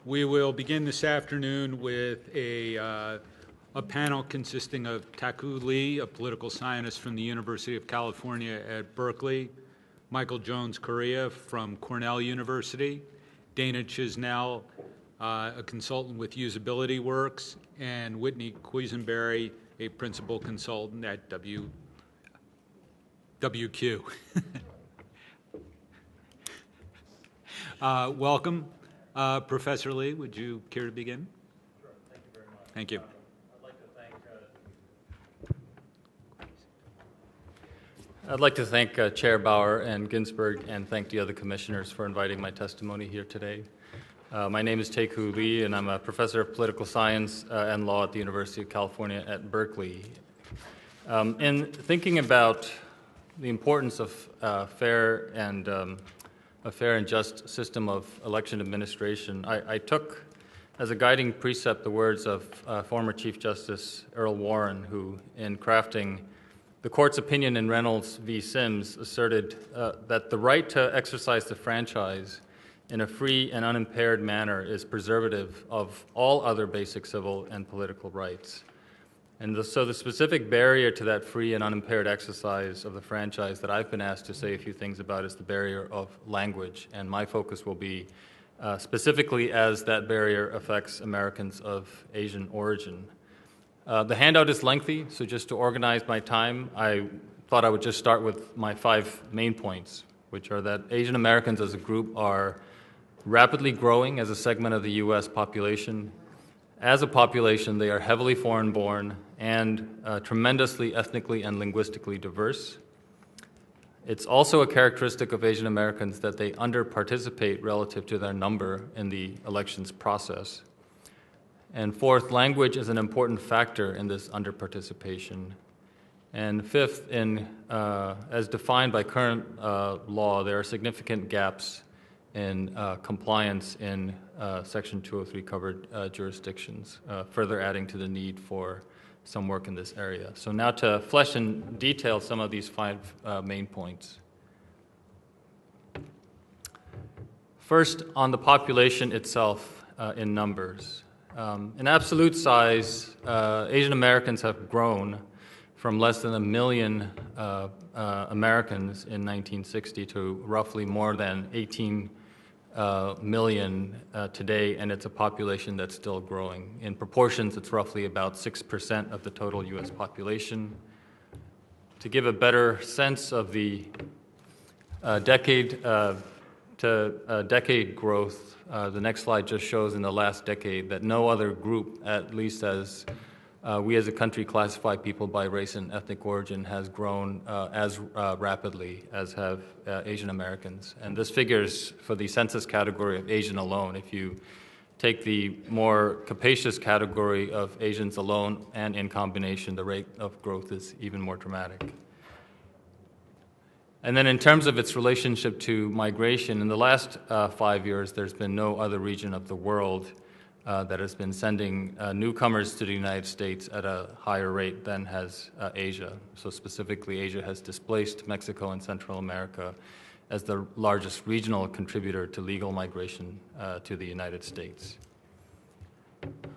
We will begin this afternoon with a panel consisting of Taku Lee, a political scientist from the University of California at Berkeley, Michael Jones-Correa from Cornell University, Dana Chisnell, a consultant with Usability Works, and Whitney Quisenberry, a principal consultant at WQ. Welcome. Professor Lee, would you care to begin? Sure. Thank you very much. Thank you. I'd like to thank Chair Bauer and Ginsburg and thank the other commissioners for inviting my testimony here today. My name is Taku Lee, and I'm a professor of political science and law at the University of California at Berkeley. In thinking about the importance of a fair and just system of election administration, I took as a guiding precept the words of former Chief Justice Earl Warren, who, in crafting the court's opinion in Reynolds v. Sims, asserted that the right to exercise the franchise in a free and unimpaired manner is preservative of all other basic civil and political rights. And so the specific barrier to that free and unimpaired exercise of the franchise that I've been asked to say a few things about is the barrier of language, and my focus will be specifically as that barrier affects Americans of Asian origin. The handout is lengthy, so just to organize my time, I thought I would just start with my 5 main points, which are that Asian Americans as a group are rapidly growing as a segment of the U.S. population. As a population, they are heavily foreign-born and tremendously ethnically and linguistically diverse. It's also a characteristic of Asian Americans that they under-participate relative to their number in the elections process. And fourth, language is an important factor in this under-participation. And fifth, as defined by current law, there are significant gaps in compliance in Section 203 covered jurisdictions, further adding to the need for some work in this area. So now to flesh in detail some of these 5 main points. First, on the population itself in numbers. In absolute size, Asian Americans have grown from less than 1 million Americans in 1960 to roughly more than 18 million today, and it's a population that's still growing. In proportions, it's roughly about 6% of the total U.S. population. To give a better sense of the decade growth, the next slide just shows in the last decade that no other group, at least as we as a country classify people by race and ethnic origin, has grown as rapidly as have Asian Americans. And this figures for the census category of Asian alone. If you take the more capacious category of Asians alone and in combination, the rate of growth is even more dramatic. And then in terms of its relationship to migration, in the last 5 years, there's been no other region of the world that has been sending newcomers to the United States at a higher rate than has Asia. So specifically, Asia has displaced Mexico and Central America as the largest regional contributor to legal migration to the United States.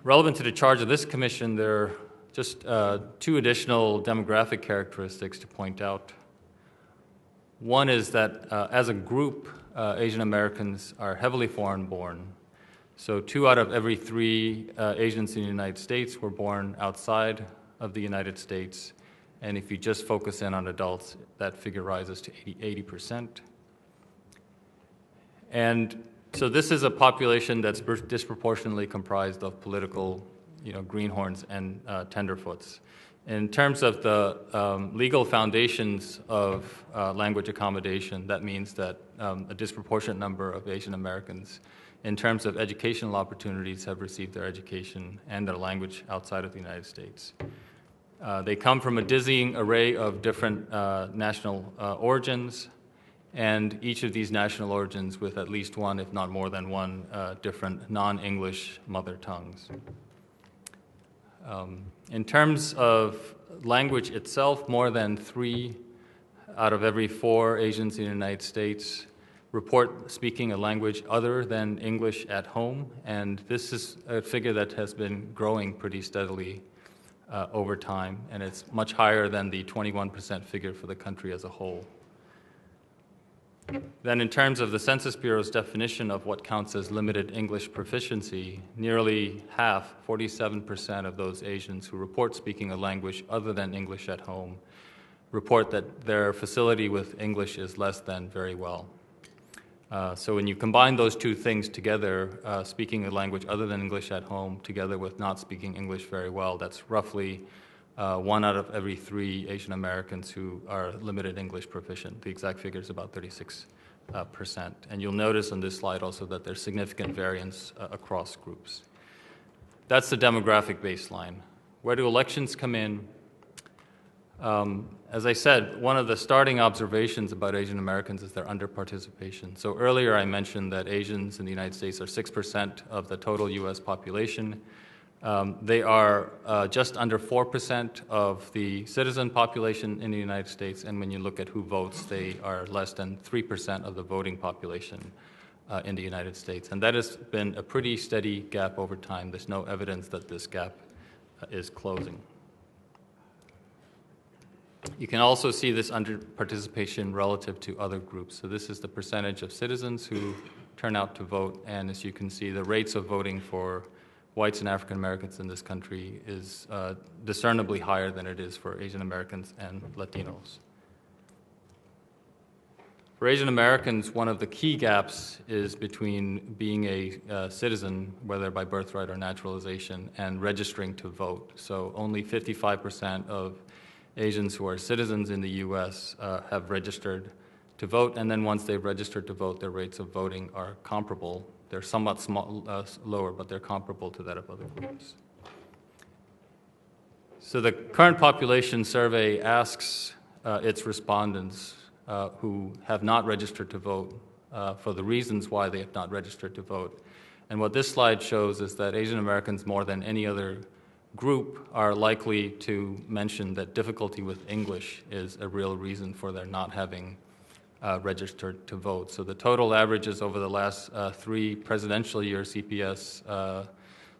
Relevant to the charge of this commission, there are just 2 additional demographic characteristics to point out. One is that as a group, Asian Americans are heavily foreign-born. So 2 out of every 3 Asians in the United States were born outside of the United States. And if you just focus in on adults, that figure rises to 80%. And so this is a population that's disproportionately comprised of political, greenhorns and tenderfoots. In terms of the legal foundations of language accommodation, that means that a disproportionate number of Asian Americans, in terms of educational opportunities, have received their education and their language outside of the United States. They come from a dizzying array of different national origins, and each of these national origins with at least one, if not more than one, different non-English mother tongues. In terms of language itself, more than 3 out of every 4 Asians in the United States report speaking a language other than English at home, and this is a figure that has been growing pretty steadily over time, and it's much higher than the 21% figure for the country as a whole. Then in terms of the Census Bureau's definition of what counts as limited English proficiency, nearly half, 47% of those Asians who report speaking a language other than English at home report that their facility with English is less than very well. So when you combine those two things together, speaking a language other than English at home together with not speaking English very well, that's roughly 1 out of every 3 Asian Americans who are limited English proficient. The exact figure is about 36%. And you'll notice on this slide also that there's significant variance across groups. That's the demographic baseline. Where do elections come in? As I said, one of the starting observations about Asian Americans is their underparticipation. So earlier I mentioned that Asians in the United States are 6% of the total U.S. population. They are just under 4% of the citizen population in the United States, and when you look at who votes, they are less than 3% of the voting population in the United States. And that has been a pretty steady gap over time. There's no evidence that this gap is closing. You can also see this underparticipation relative to other groups. So this is the percentage of citizens who turn out to vote, and as you can see, the rates of voting for whites and African Americans in this country is discernibly higher than it is for Asian Americans and Latinos. For Asian Americans, one of the key gaps is between being a citizen, whether by birthright or naturalization, and registering to vote. So only 55% of Asians who are citizens in the U.S. Have registered to vote, and then once they've registered to vote, their rates of voting are comparable. They're somewhat lower, but they're comparable to that of other groups. So the current population survey asks its respondents who have not registered to vote for the reasons why they have not registered to vote. And what this slide shows is that Asian Americans, more than any other group, are likely to mention that difficulty with English is a real reason for their not having registered to vote. So the total averages over the last 3 presidential year CPS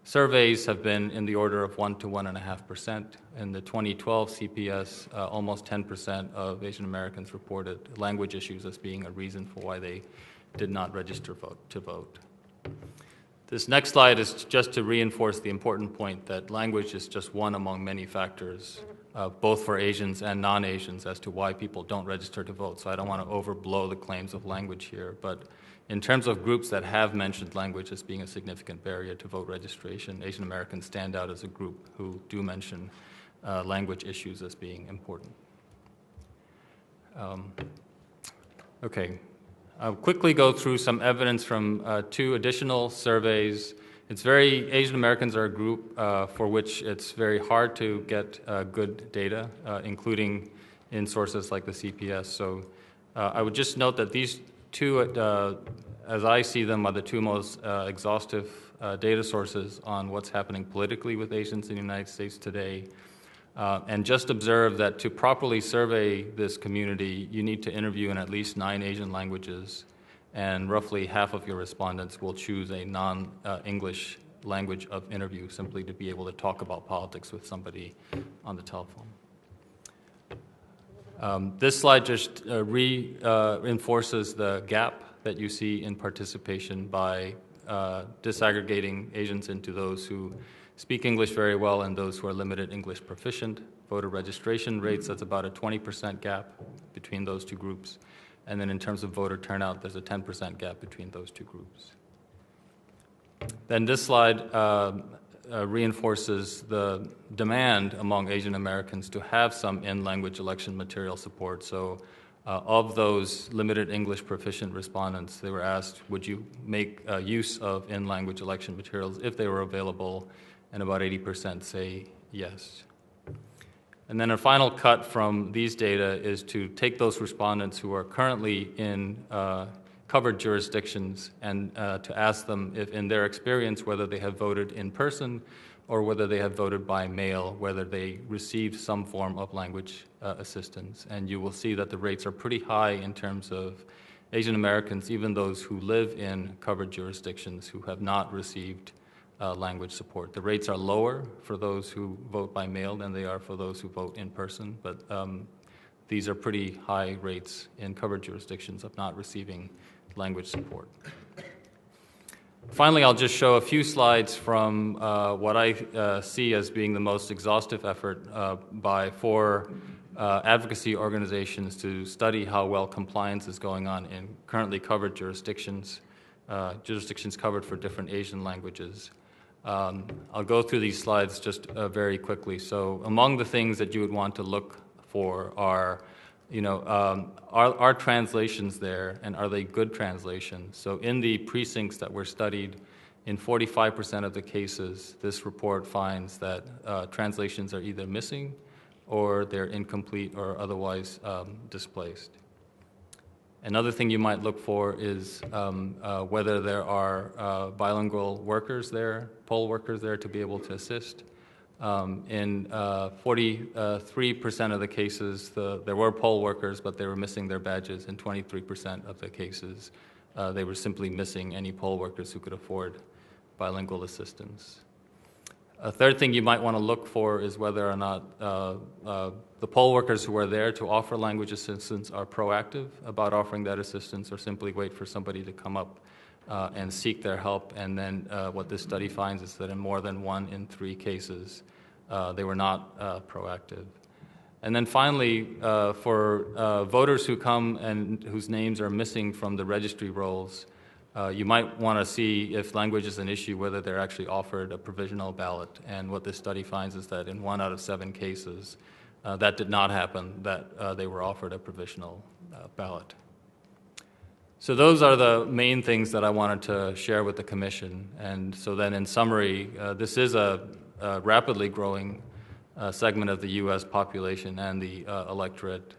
surveys have been in the order of 1 to 1.5%. In the 2012 CPS, almost 10% of Asian Americans reported language issues as being a reason for why they did not register to vote. This next slide is just to reinforce the important point that language is just one among many factors, both for Asians and non-Asians, as to why people don't register to vote. So I don't want to overblow the claims of language here, but in terms of groups that have mentioned language as being a significant barrier to vote registration, Asian Americans stand out as a group who do mention language issues as being important. Okay. I'll quickly go through some evidence from 2 additional surveys. Asian Americans are a group for which it's very hard to get good data, including in sources like the CPS. So I would just note that these 2, as I see them, are the 2 most exhaustive data sources on what's happening politically with Asians in the United States today. And just observe that to properly survey this community, you need to interview in at least 9 Asian languages, and roughly half of your respondents will choose a non-English language of interview simply to be able to talk about politics with somebody on the telephone. This slide just reinforces the gap that you see in participation by disaggregating Asians into those who speak English very well and those who are limited English proficient. Voter registration rates, that's about a 20% gap between those 2 groups. And then in terms of voter turnout, there's a 10% gap between those 2 groups. Then this slide reinforces the demand among Asian Americans to have some in-language election material support. So of those limited English proficient respondents, they were asked, would you make use of in-language election materials if they were available? And about 80% say yes. And then a final cut from these data is to take those respondents who are currently in covered jurisdictions and to ask them if, in their experience, whether they have voted in person or whether they have voted by mail, whether they received some form of language assistance. And you will see that the rates are pretty high in terms of Asian Americans, even those who live in covered jurisdictions, who have not received language support. The rates are lower for those who vote by mail than they are for those who vote in person, but these are pretty high rates in covered jurisdictions of not receiving language support. Finally, I'll just show a few slides from what I see as being the most exhaustive effort by four advocacy organizations to study how well compliance is going on in currently covered jurisdictions, jurisdictions covered for different Asian languages. I'll go through these slides just very quickly. So among the things that you would want to look for are, are translations there, and are they good translations? So in the precincts that were studied, in 45% of the cases, this report finds that translations are either missing or they're incomplete or otherwise displaced. Another thing you might look for is whether there are bilingual workers there, poll workers there to be able to assist. In 43% of the cases, there were poll workers, but they were missing their badges. In 23% of the cases, they were simply missing any poll workers who could afford bilingual assistance. A third thing you might want to look for is whether or not the poll workers who are there to offer language assistance are proactive about offering that assistance, or simply wait for somebody to come up and seek their help. And then what this study finds is that in more than 1 in 3 cases, they were not proactive. And then finally, for voters who come and whose names are missing from the registry rolls, you might want to see if language is an issue, whether they're actually offered a provisional ballot. And what this study finds is that in 1 out of 7 cases, that did not happen, that they were offered a provisional ballot. So those are the main things that I wanted to share with the Commission. And so then in summary, this is a rapidly growing segment of the U.S. population and the electorate.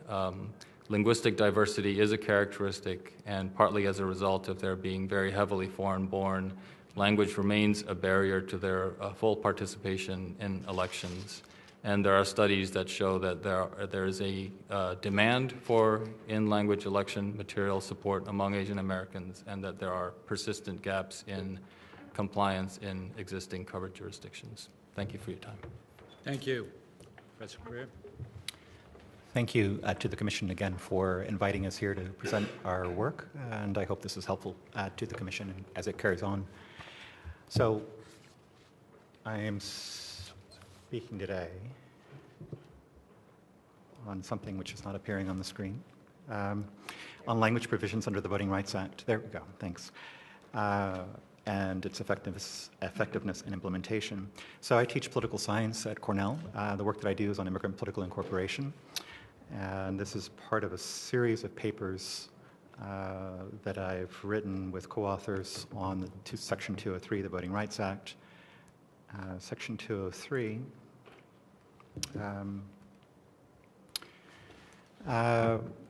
Linguistic diversity is a characteristic, and partly as a result of their being very heavily foreign-born, language remains a barrier to their full participation in elections. And there are studies that show that there is a demand for in-language election material support among Asian Americans, and that there are persistent gaps in compliance in existing covered jurisdictions. Thank you for your time. Thank you. Professor Correa. Thank you to the Commission again for inviting us here to present our work, and I hope this is helpful to the Commission as it carries on. So I am speaking today on something which is not appearing on the screen, on language provisions under the Voting Rights Act. There we go, thanks. And its effectiveness and implementation. So I teach political science at Cornell. The work that I do is on immigrant political incorporation. And this is part of a series of papers that I've written with co-authors on Section 203 of the Voting Rights Act. Section 203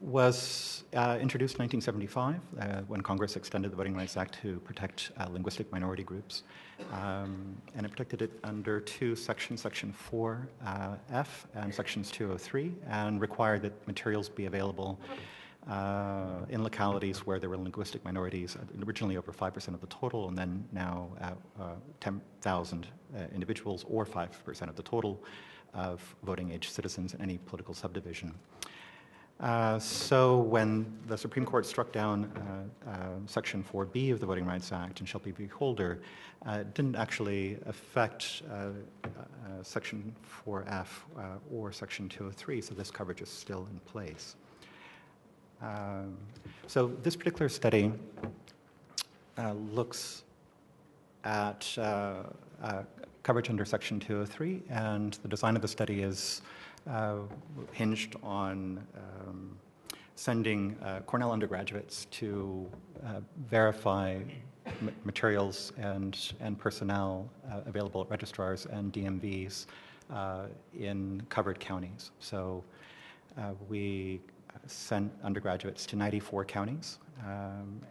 was introduced in 1975 when Congress extended the Voting Rights Act to protect linguistic minority groups. And it protected it under 2 sections, Section 4F and Sections 203, and required that materials be available in localities where there were linguistic minorities, originally over 5% of the total, and then now 10,000 individuals, or 5% of the total of voting-age citizens in any political subdivision. So when the Supreme Court struck down Section 4B of the Voting Rights Act and shall be beholder, it didn't actually affect Section 4F or Section 203, so this coverage is still in place. So this particular study looks at coverage under Section 203, and the design of the study is hinged on sending Cornell undergraduates to verify materials and personnel available at registrars and DMVs in covered counties. So we sent undergraduates to 94 counties,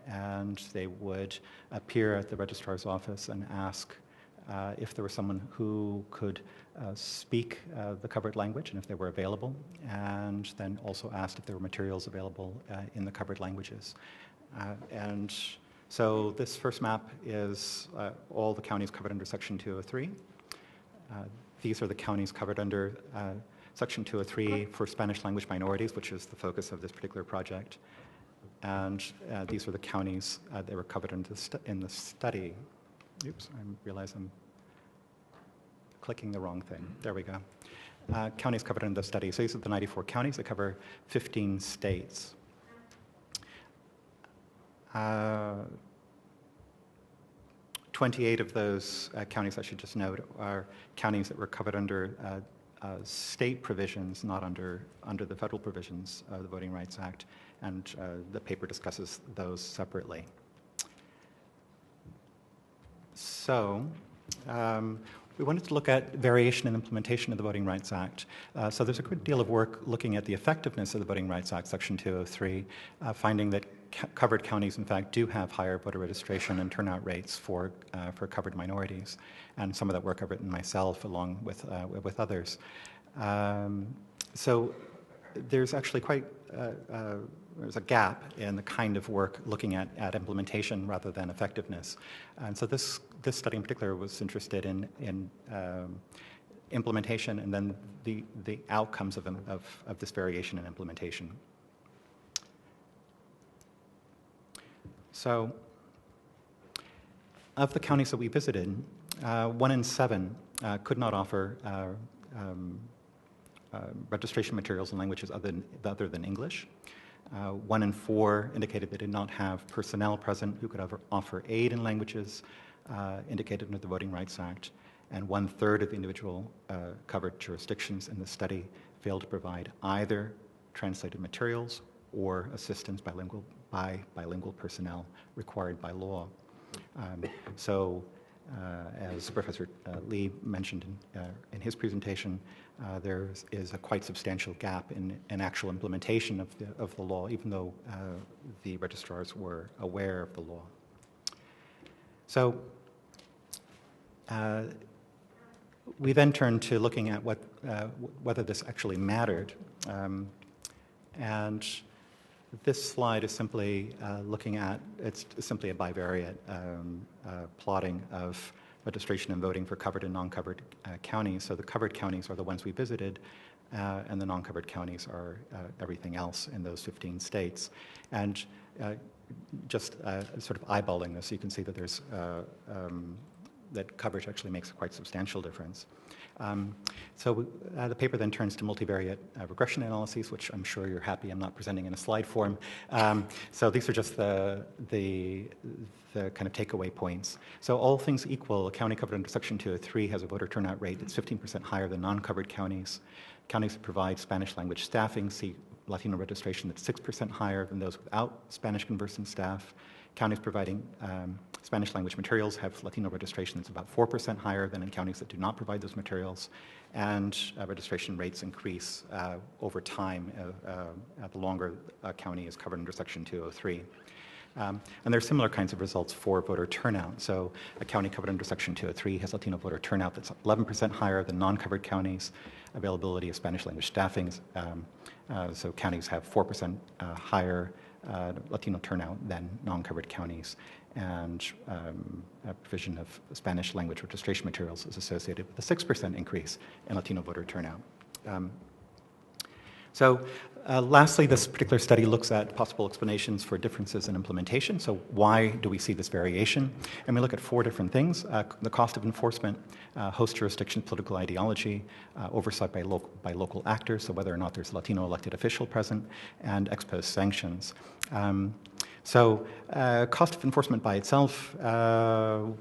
and they would appear at the registrar's office and ask if there was someone who could speak the covered language and if they were available, and then also asked if there were materials available in the covered languages. And so this first map is all the counties covered under Section 203. These are the counties covered under Section 203 for Spanish language minorities, which is the focus of this particular project. And these are the counties that were covered in the study. Oops, I realize I'm clicking the wrong thing. There we go. Counties covered in the study. So these are the 94 counties that cover 15 states. 28 of those counties, I should just note, are counties that were covered under state provisions, not under the federal provisions of the Voting Rights Act, and the paper discusses those separately. So, we wanted to look at variation and implementation of the Voting Rights Act. So there's a good deal of work looking at the effectiveness of the Voting Rights Act, Section 203, finding that covered counties, in fact, do have higher voter registration and turnout rates for covered minorities. And some of that work I've written myself along with others. So there's actually quite there's a gap in the kind of work looking at implementation rather than effectiveness. And so this study in particular was interested in implementation and then the outcomes of this variation in implementation. So of the counties that we visited, 1 in 7 could not offer registration materials in languages other than English. 1 in 4 indicated they did not have personnel present who could offer aid in languages indicated under the Voting Rights Act, and 1/3 of the individual covered jurisdictions in the study failed to provide either translated materials or assistance by bilingual personnel required by law. As Professor Lee mentioned in his presentation, there is a quite substantial gap in actual implementation of the law, even though the registrars were aware of the law. So we then turned to looking at whether this actually mattered. And this slide is simply looking at, it's simply a bivariate plotting of registration and voting for covered and non-covered counties. So the covered counties are the ones we visited, and the non-covered counties are everything else in those 15 states. And just sort of eyeballing this, you can see that there's that coverage actually makes a quite substantial difference. The paper then turns to multivariate regression analyses, which I'm sure you're happy I'm not presenting in a slide form. So these are just the kind of takeaway points. So all things equal, a county covered under Section 203 has a voter turnout rate that's 15% higher than non-covered counties. Counties that provide Spanish language staffing see Latino registration that's 6% higher than those without Spanish conversant staff. Counties providing Spanish language materials have Latino registration that's about 4% higher than in counties that do not provide those materials. And registration rates increase over time the longer a county is covered under Section 203. And there are similar kinds of results for voter turnout. So a county covered under Section 203 has Latino voter turnout that's 11% higher than non-covered counties. Availability of Spanish language staffing, so counties have 4% higher Latino turnout than non-covered counties, and provision of Spanish language registration materials is associated with a 6% increase in Latino voter turnout. Lastly, this particular study looks at possible explanations for differences in implementation. So why do we see this variation? And we look at 4 different things: the cost of enforcement, host jurisdiction, political ideology, oversight by local actors, so whether or not there's a Latino elected official present, and ex post sanctions. Cost of enforcement by itself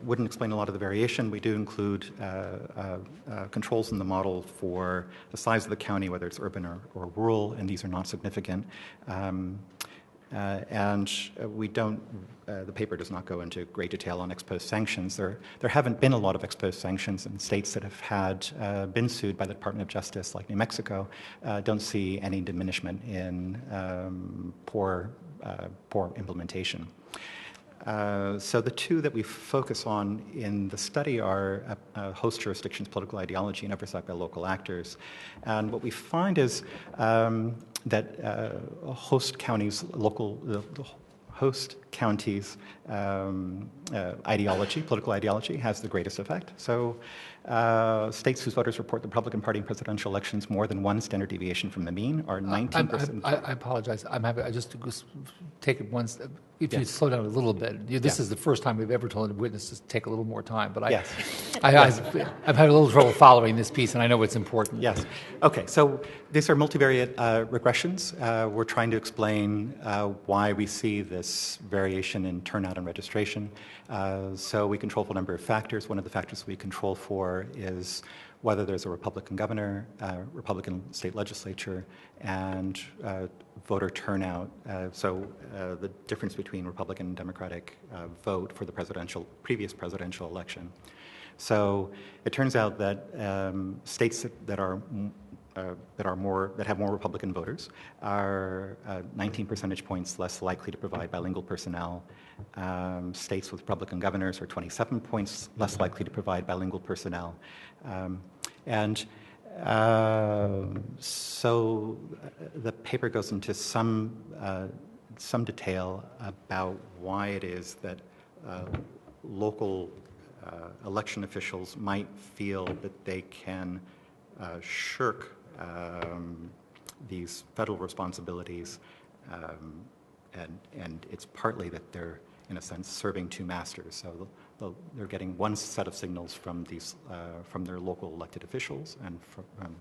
wouldn't explain a lot of the variation. We do include controls in the model for the size of the county, whether it's urban or rural, and these are not significant. We don't, the paper does not go into great detail on ex post sanctions. There haven't been a lot of ex post sanctions in states that have been sued by the Department of Justice, like New Mexico. Don't see any diminishment in poor implementation. So the 2 that we focus on in the study are host jurisdictions, political ideology, and oversight by local actors. And what we find is that host counties, host county's political ideology has the greatest effect. So states whose voters report the Republican Party in presidential elections more than one standard deviation from the mean are 19%. I apologize. I just take it one step. If you Yes. slow down a little bit. This Yeah. is the first time we've ever told witnesses to take a little more time. But Yes. I've had a little trouble following this piece, and I know it's important. Yes. Okay, so these are multivariate regressions. We're trying to explain why we see this variation in turnout and registration. So we control for a number of factors. One of the factors we control for is whether there's a Republican governor, Republican state legislature, and voter turnout. So the difference between Republican and Democratic vote for the previous presidential election. So it turns out that states that have more Republican voters are 19 percentage points less likely to provide bilingual personnel. States with Republican governors are 27 points less likely to provide bilingual personnel. So the paper goes into some detail about why it is that local election officials might feel that they can shirk these federal responsibilities, and it's partly that they're, in a sense, serving two masters. So they're getting one set of signals from their local elected officials and from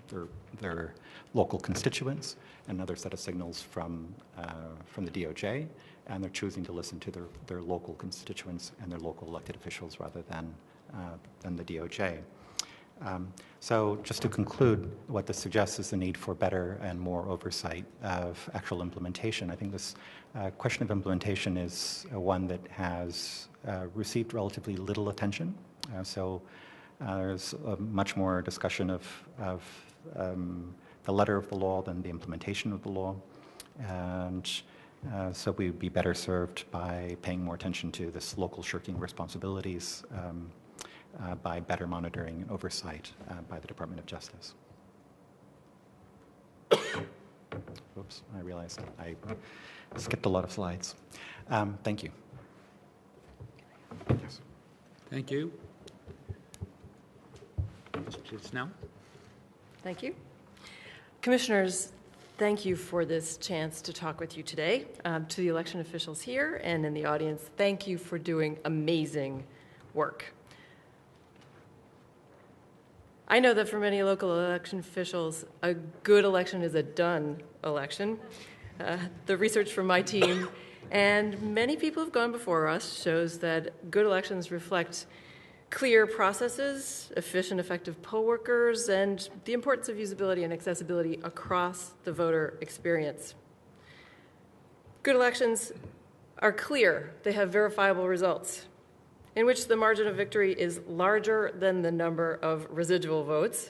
their local constituents, another set of signals from the DOJ, and they're choosing to listen to their local constituents and their local elected officials rather than the DOJ. So just to conclude, what this suggests is the need for better and more oversight of actual implementation. I think this question of implementation is one that has received relatively little attention. There's much more discussion of the letter of the law than the implementation of the law. And so we would be better served by paying more attention to this local shirking responsibilities, by better monitoring and oversight by the Department of Justice. Oops, I realized I skipped a lot of slides. Thank you. Yes. Thank you. Mr. Snell? Thank you. Commissioners, thank you for this chance to talk with you today. To the election officials here and in the audience, thank you for doing amazing work. I know that for many local election officials, a good election is a done election. The research from my team and many people who've gone before us shows that good elections reflect clear processes, efficient, effective poll workers, and the importance of usability and accessibility across the voter experience. Good elections are clear. They have verifiable results, in which the margin of victory is larger than the number of residual votes.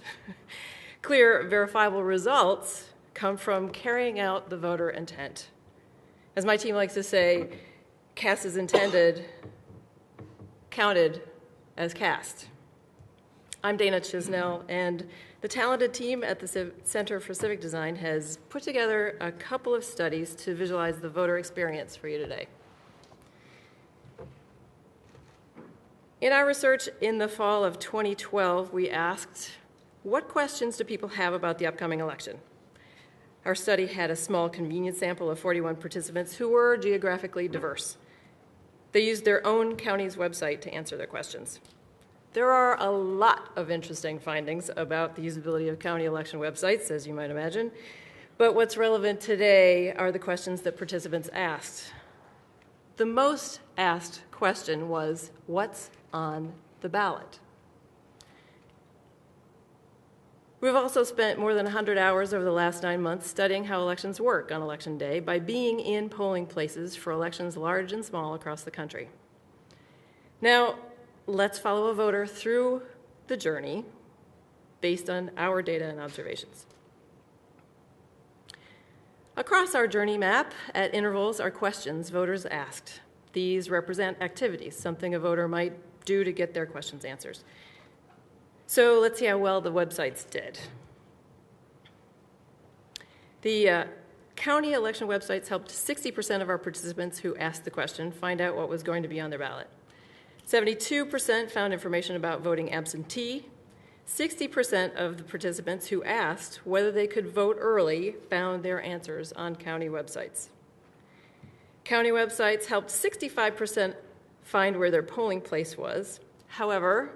Clear, verifiable results come from carrying out the voter intent. As my team likes to say, cast as intended, counted as cast. I'm Dana Chisnell, and the talented team at the Center for Civic Design has put together a couple of studies to visualize the voter experience for you today. In our research in the fall of 2012, we asked, what questions do people have about the upcoming election? Our study had a small convenience sample of 41 participants who were geographically diverse. They used their own county's website to answer their questions. There are a lot of interesting findings about the usability of county election websites, as you might imagine, but what's relevant today are the questions that participants asked. The most asked question was, what's on the ballot? We've also spent more than 100 hours over the last 9 months studying how elections work on Election Day by being in polling places for elections large and small across the country. Now, let's follow a voter through the journey based on our data and observations. Across our journey map, at intervals, are questions voters asked. These represent activities, something a voter might do to get their questions answered. So let's see how well the websites did. The County election websites helped 60% of our participants who asked the question find out what was going to be on their ballot. 72% found information about voting absentee. 60% of the participants who asked whether they could vote early found their answers on county websites. County websites helped 65% find where their polling place was. However,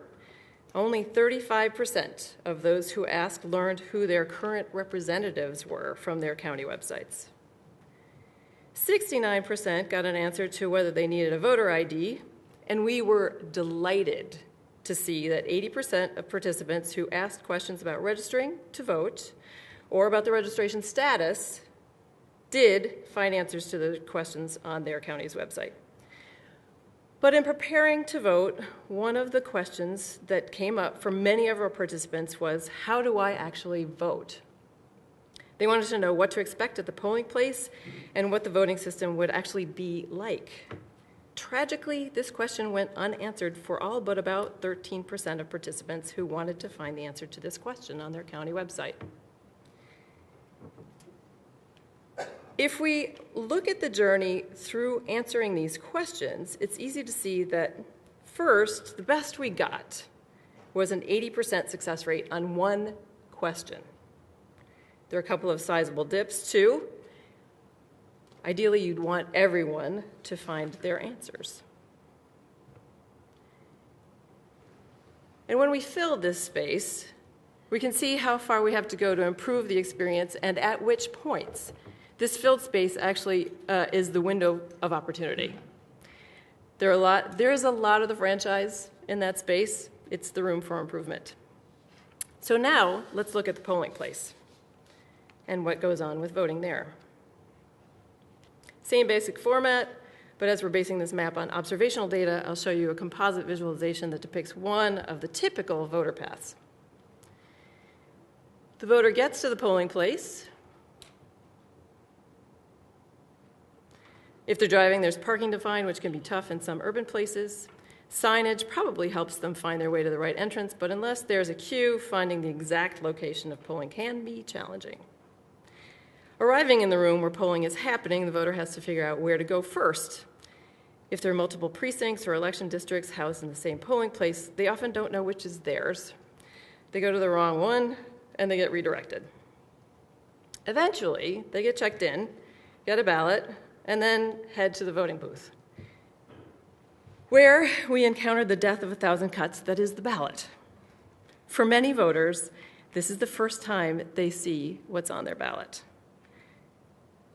only 35% of those who asked learned who their current representatives were from their county websites. 69% got an answer to whether they needed a voter ID, and we were delighted to see that 80% of participants who asked questions about registering to vote or about the registration status did find answers to the questions on their county's website. But in preparing to vote, one of the questions that came up for many of our participants was, how do I actually vote? They wanted to know what to expect at the polling place and what the voting system would actually be like. Tragically, this question went unanswered for all but about 13% of participants who wanted to find the answer to this question on their county website. If we look at the journey through answering these questions, it's easy to see that first, the best we got was an 80% success rate on one question. There are a couple of sizable dips too. Ideally, you'd want everyone to find their answers. And when we fill this space, we can see how far we have to go to improve the experience and at which points. This filled space actually is the window of opportunity. There is a lot of the franchise in that space. It's the room for improvement. So now let's look at the polling place and what goes on with voting there. Same basic format, but as we're basing this map on observational data, I'll show you a composite visualization that depicts one of the typical voter paths. The voter gets to the polling place. If they're driving, there's parking to find, which can be tough in some urban places. Signage probably helps them find their way to the right entrance, but unless there's a queue, finding the exact location of polling can be challenging. Arriving in the room where polling is happening, the voter has to figure out where to go first. If there are multiple precincts or election districts housed in the same polling place, they often don't know which is theirs. They go to the wrong one, and they get redirected. Eventually, they get checked in, get a ballot, and then head to the voting booth, where we encountered the death of 1,000 cuts, that is the ballot. For many voters, this is the first time they see what's on their ballot.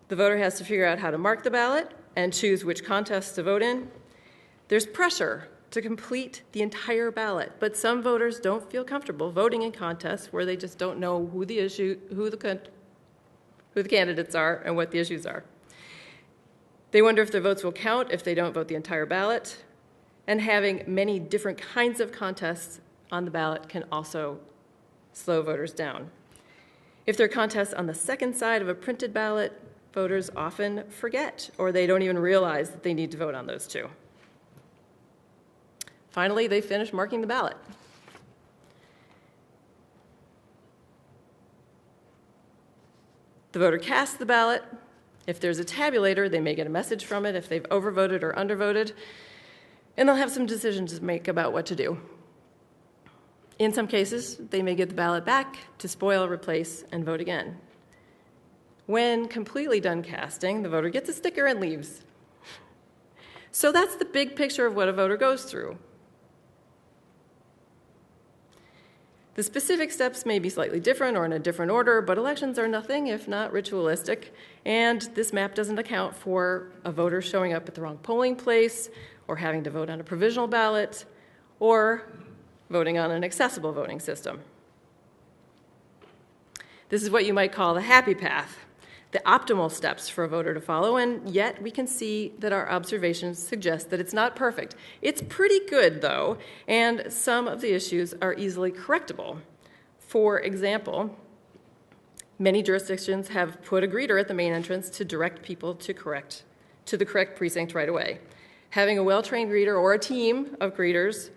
The voter has to figure out how to mark the ballot and choose which contests to vote in. There's pressure to complete the entire ballot, but some voters don't feel comfortable voting in contests where they just don't know who the candidates are and what the issues are. They wonder if their votes will count if they don't vote the entire ballot, and having many different kinds of contests on the ballot can also slow voters down. If there are contests on the second side of a printed ballot, voters often forget, or they don't even realize that they need to vote on those two. Finally, they finish marking the ballot. The voter casts the ballot. If there's a tabulator, they may get a message from it if they've overvoted or undervoted, and they'll have some decisions to make about what to do. In some cases, they may get the ballot back to spoil, replace, and vote again. When completely done casting, the voter gets a sticker and leaves. So that's the big picture of what a voter goes through. The specific steps may be slightly different or in a different order, but elections are nothing if not ritualistic, and this map doesn't account for a voter showing up at the wrong polling place, or having to vote on a provisional ballot, or voting on an accessible voting system. This is what you might call the happy path, the optimal steps for a voter to follow, and yet we can see that our observations suggest that it's not perfect. It's pretty good, though, and some of the issues are easily correctable. For example, many jurisdictions have put a greeter at the main entrance to direct people to the correct precinct right away. Having a well-trained greeter or a team of greeters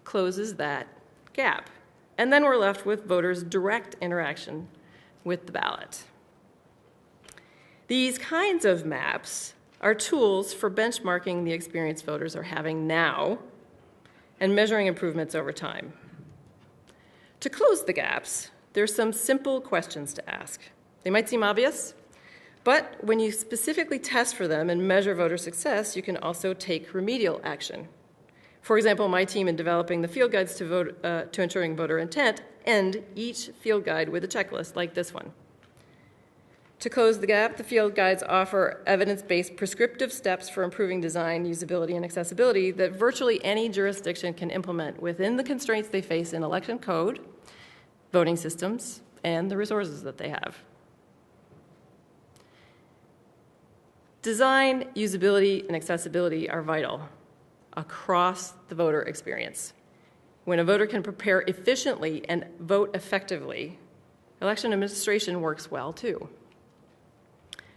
closes that gap. And then we're left with voters' direct interaction with the ballot. These kinds of maps are tools for benchmarking the experience voters are having now and measuring improvements over time. To close the gaps, there's some simple questions to ask. They might seem obvious, but when you specifically test for them and measure voter success, you can also take remedial action. For example, my team in developing the field guides to ensuring voter intent end each field guide with a checklist like this one. To close the gap, the field guides offer evidence-based prescriptive steps for improving design, usability, and accessibility that virtually any jurisdiction can implement within the constraints they face in election code, voting systems, and the resources that they have. Design, usability, and accessibility are vital across the voter experience. When a voter can prepare efficiently and vote effectively, election administration works well too.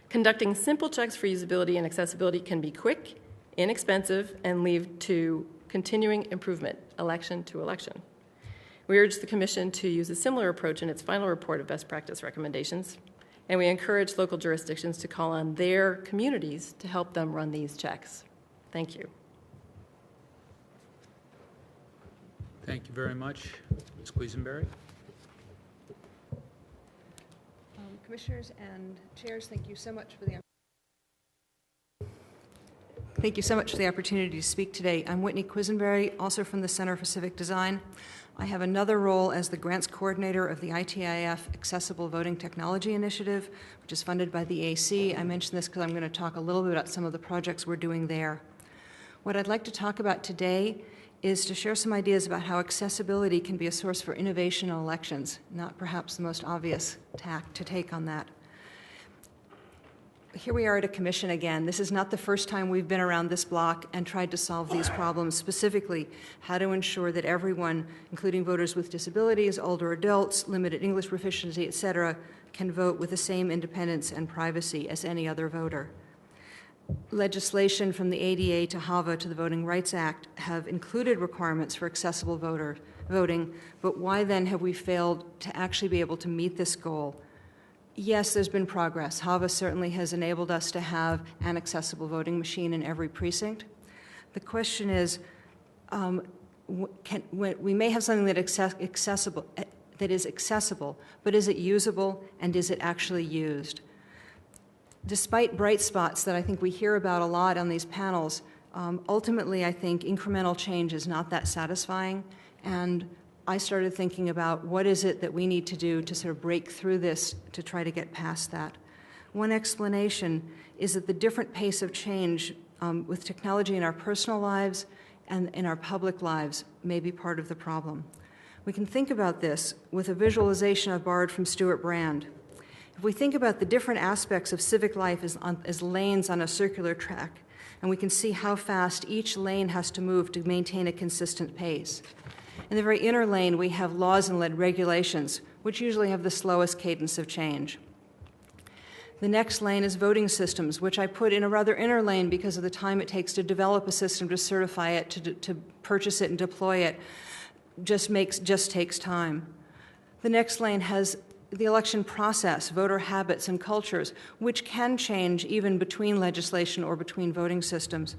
Conducting simple checks for usability and accessibility can be quick, inexpensive, and lead to continuing improvement, election to election. We urge the Commission to use a similar approach in its final report of best practice recommendations, and we encourage local jurisdictions to call on their communities to help them run these checks. Thank you. Thank you very much. Ms. Quisenberry. Commissioners and chairs, thank you so much for the opportunity to speak today. I'm Whitney Quisenberry, also from the Center for Civic Design. I have another role as the grants coordinator of the ITIF Accessible Voting Technology Initiative, which is funded by the AC. I mention this because I'm going to talk a little bit about some of the projects we're doing there. What I'd like to talk about today is to share some ideas about how accessibility can be a source for innovation in elections, not perhaps the most obvious tack to take on that. Here we are at a commission again. This is not the first time we've been around this block and tried to solve these problems, specifically how to ensure that everyone, including voters with disabilities, older adults, limited English proficiency, etc., can vote with the same independence and privacy as any other voter. Legislation from the ADA to HAVA to the Voting Rights Act have included requirements for accessible voting, but why then have we failed to actually be able to meet this goal? Yes, there's been progress. HAVA certainly has enabled us to have an accessible voting machine in every precinct. The question is, we may have something that is accessible, but is it usable and is it actually used? Despite bright spots that I think we hear about a lot on these panels, ultimately I think incremental change is not that satisfying, and I started thinking about what is it that we need to do to sort of break through this to try to get past that. One explanation is that the different pace of change with technology in our personal lives and in our public lives may be part of the problem. We can think about this with a visualization I borrowed from Stuart Brand. If we think about the different aspects of civic life as lanes on a circular track, and we can see how fast each lane has to move to maintain a consistent pace. In the very inner lane, we have laws and regulations, which usually have the slowest cadence of change. The next lane is voting systems, which I put in a rather inner lane because of the time it takes to develop a system, to certify it, to purchase it and deploy it, just takes time. The next lane has the election process, voter habits and cultures, which can change even between legislation or between voting systems.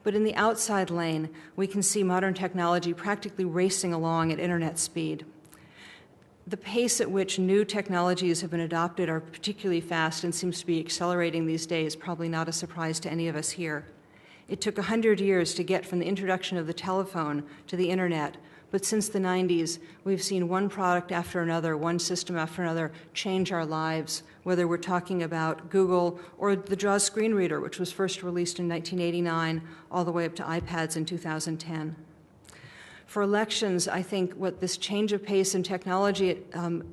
But in the outside lane, we can see modern technology practically racing along at internet speed. The pace at which new technologies have been adopted are particularly fast and seems to be accelerating these days, probably not a surprise to any of us here. It took 100 years to get from the introduction of the telephone to the internet, but since the 90s, we've seen one product after another, one system after another change our lives, whether we're talking about Google or the JAWS screen reader, which was first released in 1989, all the way up to iPads in 2010. For elections, I think what this change of pace and technology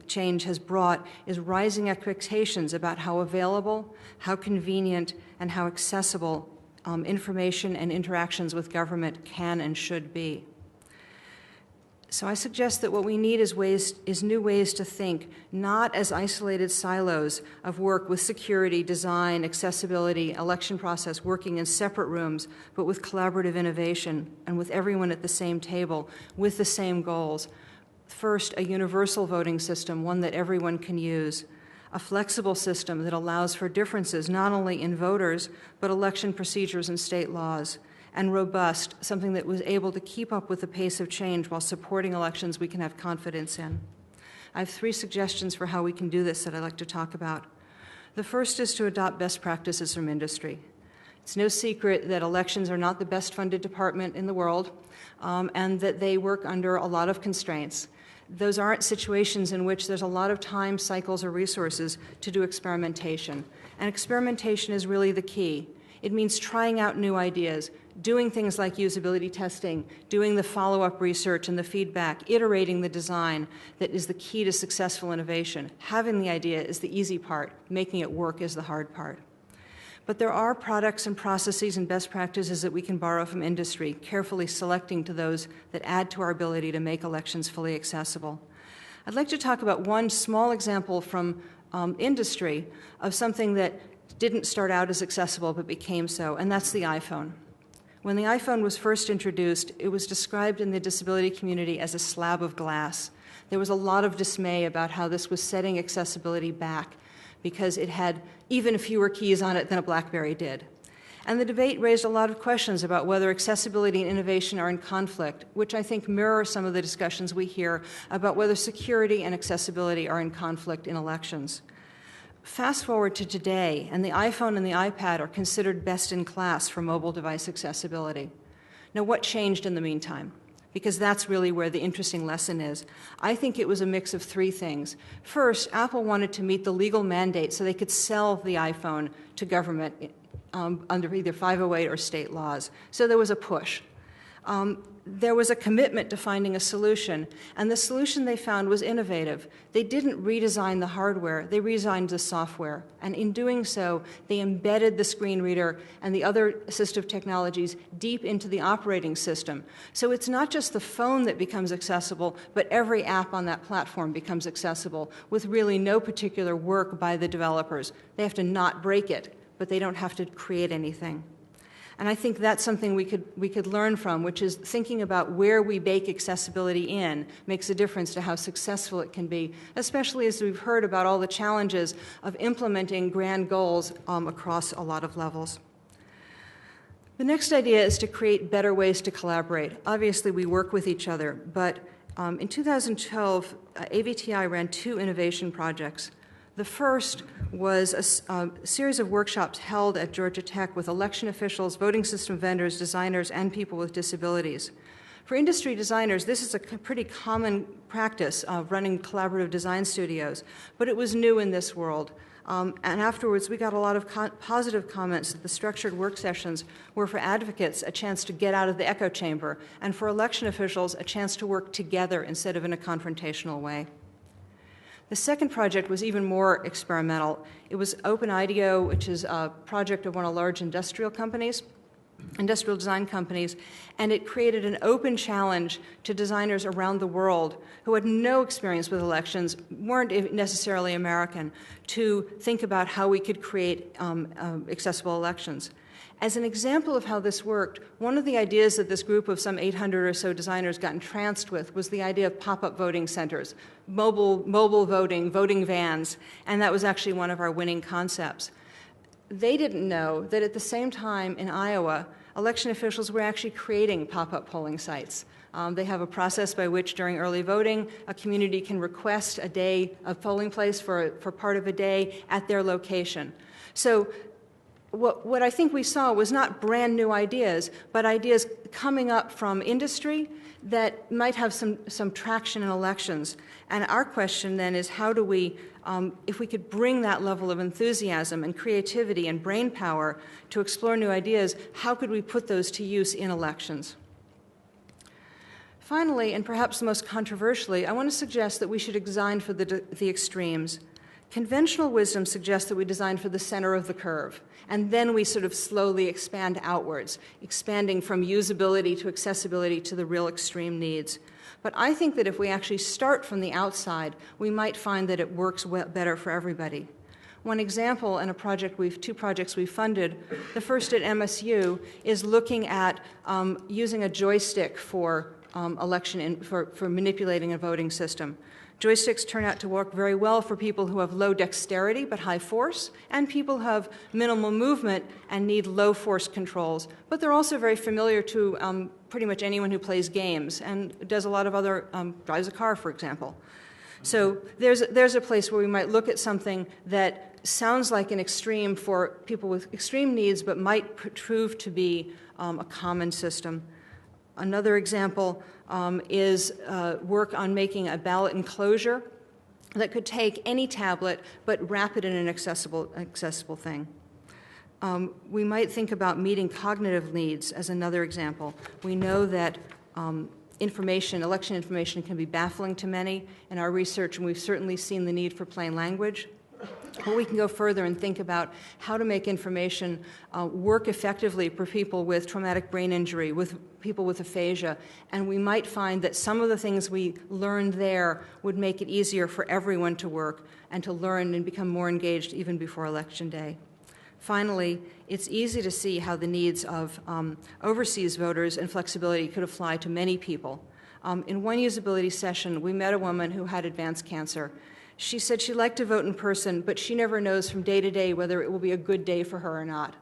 change has brought is rising expectations about how available, how convenient, and how accessible information and interactions with government can and should be. So I suggest that what we need is new ways to think, not as isolated silos of work with security, design, accessibility, election process, working in separate rooms, but with collaborative innovation and with everyone at the same table with the same goals. First, a universal voting system, one that everyone can use. a flexible system that allows for differences not only in voters, but election procedures and state laws, and robust, something that was able to keep up with the pace of change while supporting elections we can have confidence in. I have 3 suggestions for how we can do this that I'd like to talk about. The first is to adopt best practices from industry. It's no secret that elections are not the best funded department in the world, and that they work under a lot of constraints. Those aren't situations in which there's a lot of time, cycles, or resources to do experimentation. And experimentation is really the key. It means trying out new ideas, doing things like usability testing, doing the follow-up research and the feedback, iterating the design that is the key to successful innovation. Having the idea is the easy part, making it work is the hard part. But there are products and processes and best practices that we can borrow from industry, carefully selecting to those that add to our ability to make elections fully accessible. I'd like to talk about one small example from industry of something that didn't start out as accessible but became so, and that's the iPhone. When the iPhone was first introduced, it was described in the disability community as a slab of glass. There was a lot of dismay about how this was setting accessibility back because it had even fewer keys on it than a BlackBerry did. And the debate raised a lot of questions about whether accessibility and innovation are in conflict, which I think mirror some of the discussions we hear about whether security and accessibility are in conflict in elections. Fast forward to today, and the iPhone and the iPad are considered best in class for mobile device accessibility. Now, what changed in the meantime? Because that's really where the interesting lesson is. I think it was a mix of 3 things. First, Apple wanted to meet the legal mandate so they could sell the iPhone to government under either 508 or state laws. So there was a push. There was a commitment to finding a solution, and the solution they found was innovative. They didn't redesign the hardware, they redesigned the software, and in doing so, they embedded the screen reader and the other assistive technologies deep into the operating system. So it's not just the phone that becomes accessible, but every app on that platform becomes accessible with really no particular work by the developers. They have to not break it, but they don't have to create anything. And I think that's something we could learn from, which is thinking about where we bake accessibility in makes a difference to how successful it can be, especially as we've heard about all the challenges of implementing grand goals across a lot of levels. The next idea is to create better ways to collaborate. Obviously, we work with each other, but in 2012, AVTI ran 2 innovation projects. The first was a series of workshops held at Georgia Tech with election officials, voting system vendors, designers, and people with disabilities. For industry designers, this is a pretty common practice of running collaborative design studios, but it was new in this world. And afterwards, we got a lot of positive comments that the structured work sessions were for advocates a chance to get out of the echo chamber, and for election officials a chance to work together instead of in a confrontational way. The second project was even more experimental. It was OpenIDEO, which is a project of one of large industrial design companies, and it created an open challenge to designers around the world who had no experience with elections, weren't necessarily American, to think about how we could create accessible elections. As an example of how this worked, one of the ideas that this group of some 800 or so designers got entranced with was the idea of pop-up voting centers, mobile voting, voting vans, and that was actually one of our winning concepts. They didn't know that at the same time in Iowa, election officials were actually creating pop-up polling sites. They have a process by which during early voting, a community can request a day of polling place for part of a day at their location. So what I think we saw was not brand new ideas, but ideas coming up from industry that might have some traction in elections. And our question then is how do we, if we could bring that level of enthusiasm and creativity and brain power to explore new ideas, how could we put those to use in elections? Finally, and perhaps most controversially, I want to suggest that we should design for the extremes. Conventional wisdom suggests that we design for the center of the curve, and then we sort of slowly expand outwards, expanding from usability to accessibility to the real extreme needs. But I think that if we actually start from the outside, we might find that it works better for everybody. One example in two projects we funded, the first at MSU, is looking at using a joystick for for manipulating a voting system. Joysticks turn out to work very well for people who have low dexterity but high force, and people who have minimal movement and need low force controls. But they're also very familiar to pretty much anyone who plays games and does a lot of other, drives a car, for example. So there's a place where we might look at something that sounds like an extreme for people with extreme needs, but might prove to be a common system. Another example is work on making a ballot enclosure that could take any tablet but wrap it in an accessible thing. We might think about meeting cognitive needs as another example. We know that election information can be baffling to many in our research, and we've certainly seen the need for plain language. But we can go further and think about how to make information work effectively for people with traumatic brain injury, with people with aphasia, and we might find that some of the things we learned there would make it easier for everyone to work and to learn and become more engaged even before Election Day. Finally, it's easy to see how the needs of overseas voters and flexibility could apply to many people. In one usability session, we met a woman who had advanced cancer. She said she'd like to vote in person, but she never knows from day to day whether it will be a good day for her or not.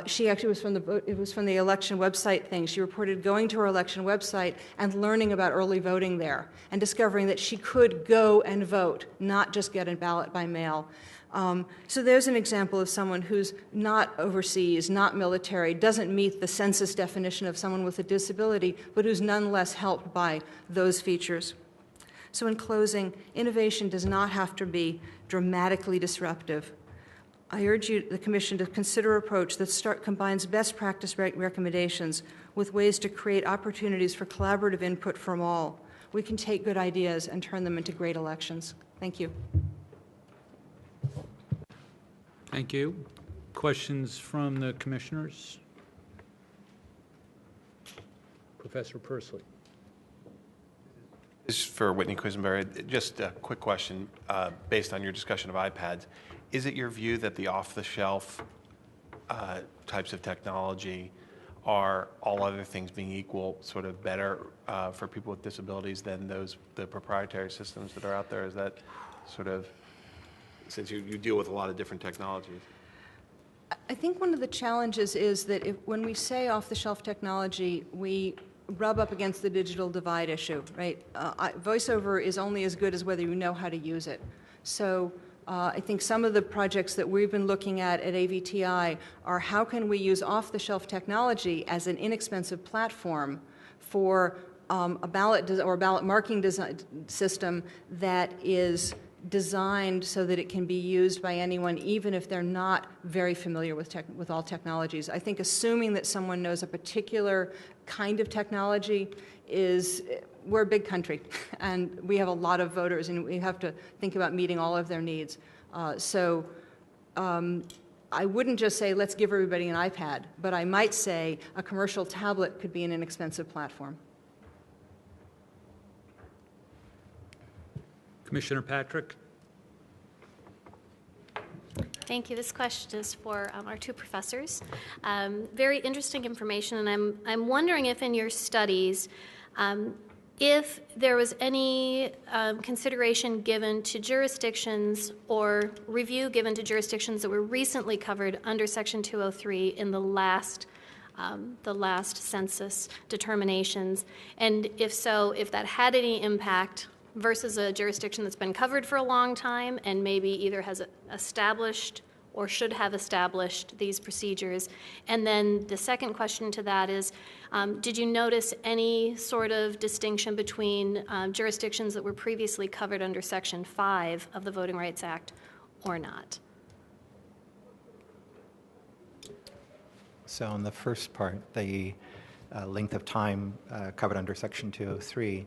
She actually was from the election website thing. She reported going to her election website and learning about early voting there and discovering that she could go and vote, not just get a ballot by mail. So there's an example of someone who's not overseas, not military, doesn't meet the census definition of someone with a disability, but who's nonetheless helped by those features. So in closing, innovation does not have to be dramatically disruptive. I urge the Commission to consider an approach that combines best practice recommendations with ways to create opportunities for collaborative input from all. We can take good ideas and turn them into great elections. Thank you. Thank you. Questions from the commissioners? Professor Pursley. This is for Whitney Quisenberry. Just a quick question based on your discussion of iPads. Is it your view that the off-the-shelf types of technology are, all other things being equal, sort of better for people with disabilities than the proprietary systems that are out there? Is that sort of, since you deal with a lot of different technologies? I think one of the challenges is that when we say off-the-shelf technology, we rub up against the digital divide issue, right? VoiceOver is only as good as whether you know how to use it. So I think some of the projects that we've been looking at AVTI are how can we use off-the-shelf technology as an inexpensive platform for a ballot or a ballot marking system that is designed so that it can be used by anyone, even if they're not very familiar with all technologies. I think assuming that someone knows a particular kind of technology we're a big country, and we have a lot of voters, and we have to think about meeting all of their needs. So I wouldn't just say, let's give everybody an iPad, but I might say a commercial tablet could be an inexpensive platform. Commissioner Patrick. Thank you. This question is for our two professors. Very interesting information, and I'm wondering if in your studies, if there was any consideration given to jurisdictions or review given to jurisdictions that were recently covered under Section 203 in the last census determinations, and if so, if that had any impact versus a jurisdiction that's been covered for a long time and maybe either has established or should have established these procedures. And then the second question to that is, did you notice any sort of distinction between jurisdictions that were previously covered under Section 5 of the Voting Rights Act or not? So on the first part, the length of time covered under Section 203,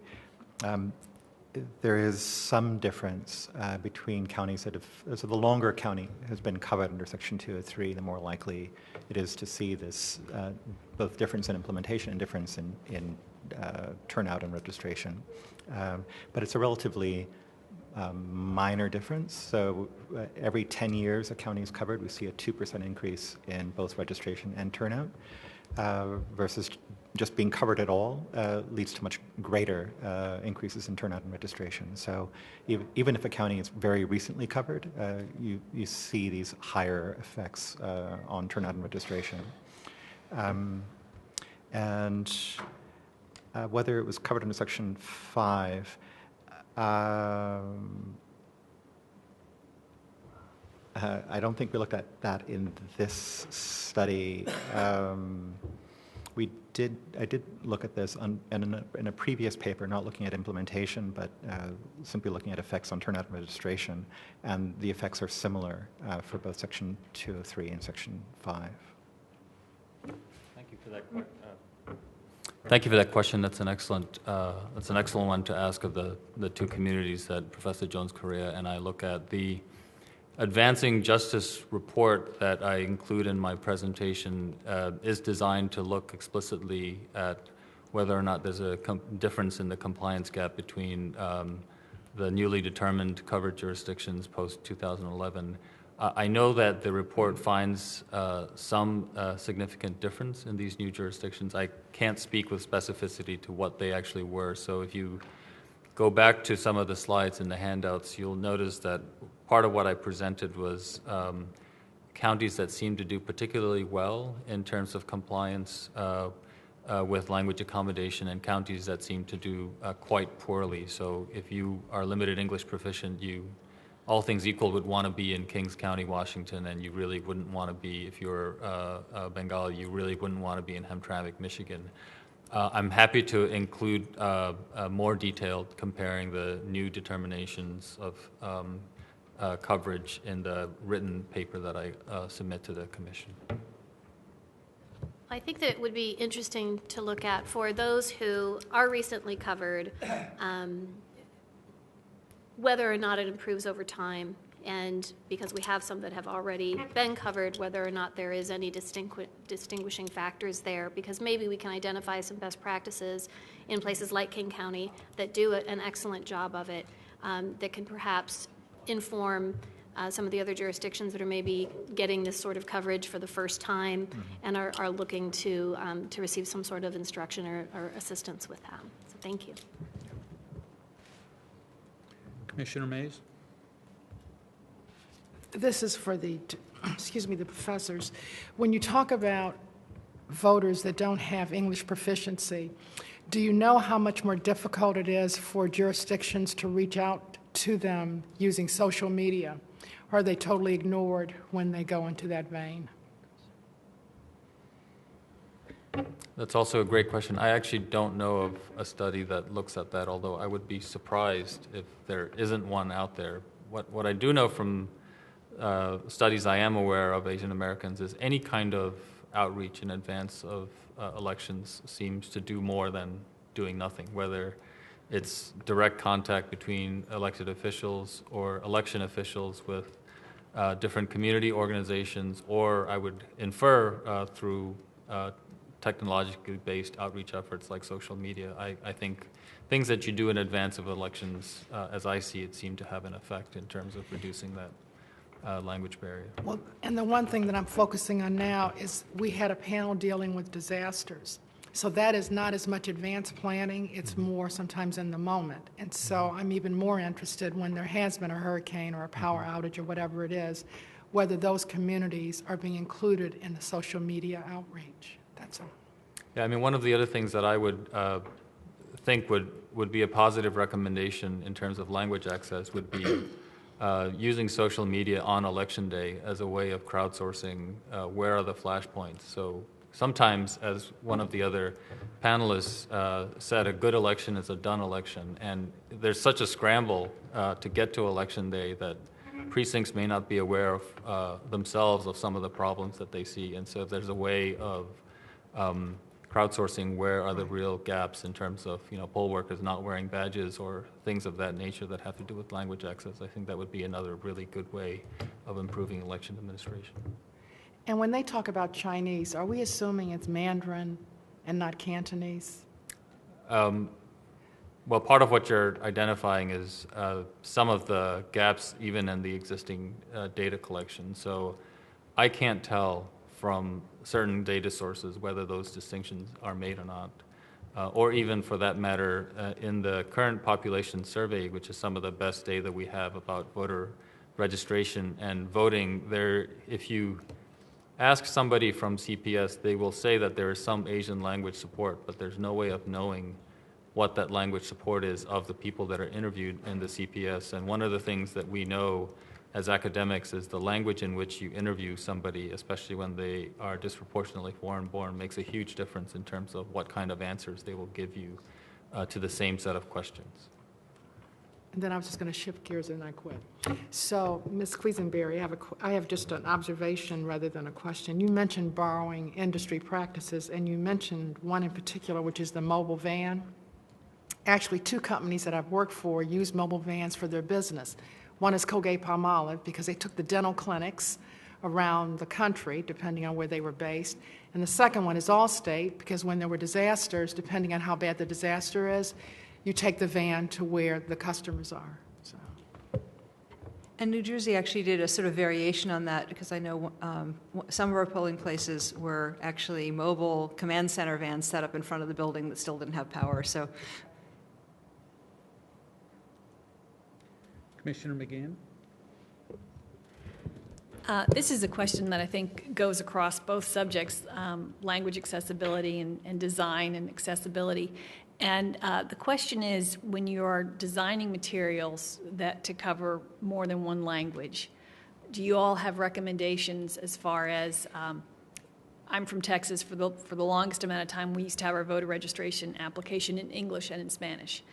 there is some difference between counties that have, so the longer a county has been covered under Section 203, the more likely it is to see this both difference in implementation and difference in turnout and registration. But it's a relatively minor difference. So every 10 years a county is covered, we see a 2% increase in both registration and turnout. versus just being covered at all leads to much greater increases in turnout and registration. So even if a county is very recently covered, you see these higher effects on turnout and registration. And whether it was covered under Section 5, I don't think we looked at that in this study. I did look at this in a previous paper, not looking at implementation, but simply looking at effects on turnout and registration, and the effects are similar for both Section 203 and Section 5. Thank you for that question. Thank you for that question. That's an excellent one to ask of the two communities that Professor Jones-Correa and I look at. The Advancing Justice report that I include in my presentation is designed to look explicitly at whether or not there's a difference in the compliance gap between the newly determined covered jurisdictions post-2011. I know that the report finds some significant difference in these new jurisdictions. I can't speak with specificity to what they actually were, so if you go back to some of the slides in the handouts, you'll notice that part of what I presented was counties that seem to do particularly well in terms of compliance with language accommodation and counties that seem to do quite poorly. So if you are limited English proficient, you, all things equal, would want to be in Kings County, Washington, and you really wouldn't want to be, if you're Bengali, you really wouldn't want to be in Hamtramck, Michigan. I'm happy to include more detailed comparing the new determinations of coverage in the written paper that I submit to the Commission. I think that it would be interesting to look at for those who are recently covered, whether or not it improves over time, and because we have some that have already been covered, whether or not there is any distinguishing factors there, because maybe we can identify some best practices in places like King County that do an excellent job of it, that can perhaps inform some of the other jurisdictions that are maybe getting this sort of coverage for the first time and are looking to receive some sort of instruction or assistance with that. So thank you. Commissioner Mays? This is for the professors. When you talk about voters that don't have English proficiency, do you know how much more difficult it is for jurisdictions to reach out to them using social media? Or are they totally ignored when they go into that vein? That's also a great question. I actually don't know of a study that looks at that, although I would be surprised if there isn't one out there. What I do know from studies I am aware of Asian Americans is any kind of outreach in advance of elections seems to do more than doing nothing, whether it's direct contact between elected officials or election officials with different community organizations, or I would infer through technologically based outreach efforts like social media. I think things that you do in advance of elections, as I see it, seem to have an effect in terms of reducing that language barrier. Well, and the one thing that I'm focusing on now is we had a panel dealing with disasters. So that is not as much advanced planning, it's more sometimes in the moment. And so I'm even more interested when there has been a hurricane or a power outage or whatever it is, whether those communities are being included in the social media outreach. That's all. Yeah, I mean, one of the other things that I would think would be a positive recommendation in terms of language access would be using social media on Election Day as a way of crowdsourcing where are the flashpoints. So sometimes, as one of the other panelists said, a good election is a done election. And there's such a scramble to get to Election Day that precincts may not be aware of themselves of some of the problems that they see. And so if there's a way of crowdsourcing where are the real gaps in terms of, poll workers not wearing badges or things of that nature that have to do with language access, I think that would be another really good way of improving election administration. And when they talk about Chinese, are we assuming it's Mandarin and not Cantonese? Well, part of what you're identifying is some of the gaps even in the existing data collection. So I can't tell from certain data sources, whether those distinctions are made or not. Or even for that matter, in the current population survey, which is some of the best data we have about voter registration and voting, if you ask somebody from CPS, they will say that there is some Asian language support, but there's no way of knowing what that language support is of the people that are interviewed in the CPS. And one of the things that we know as academics is the language in which you interview somebody, especially when they are disproportionately foreign-born, makes a huge difference in terms of what kind of answers they will give you to the same set of questions. And then I was just going to shift gears and I quit. So, Ms. Quisenberry, I have just an observation rather than a question. You mentioned borrowing industry practices, and you mentioned one in particular, which is the mobile van. Actually, two companies that I've worked for use mobile vans for their business. One is Colgate-Palmolive, because they took the dental clinics around the country, depending on where they were based. And the second one is Allstate, because when there were disasters, depending on how bad the disaster is, you take the van to where the customers are. So. And New Jersey actually did a sort of variation on that, because I know some of our polling places were actually mobile command center vans set up in front of the building that still didn't have power. So. Commissioner McGann? This is a question that I think goes across both subjects, language accessibility and design and accessibility. And the question is, when you are designing materials to cover more than one language, do you all have recommendations as far as, I'm from Texas, for the longest amount of time we used to have our voter registration application in English and in Spanish.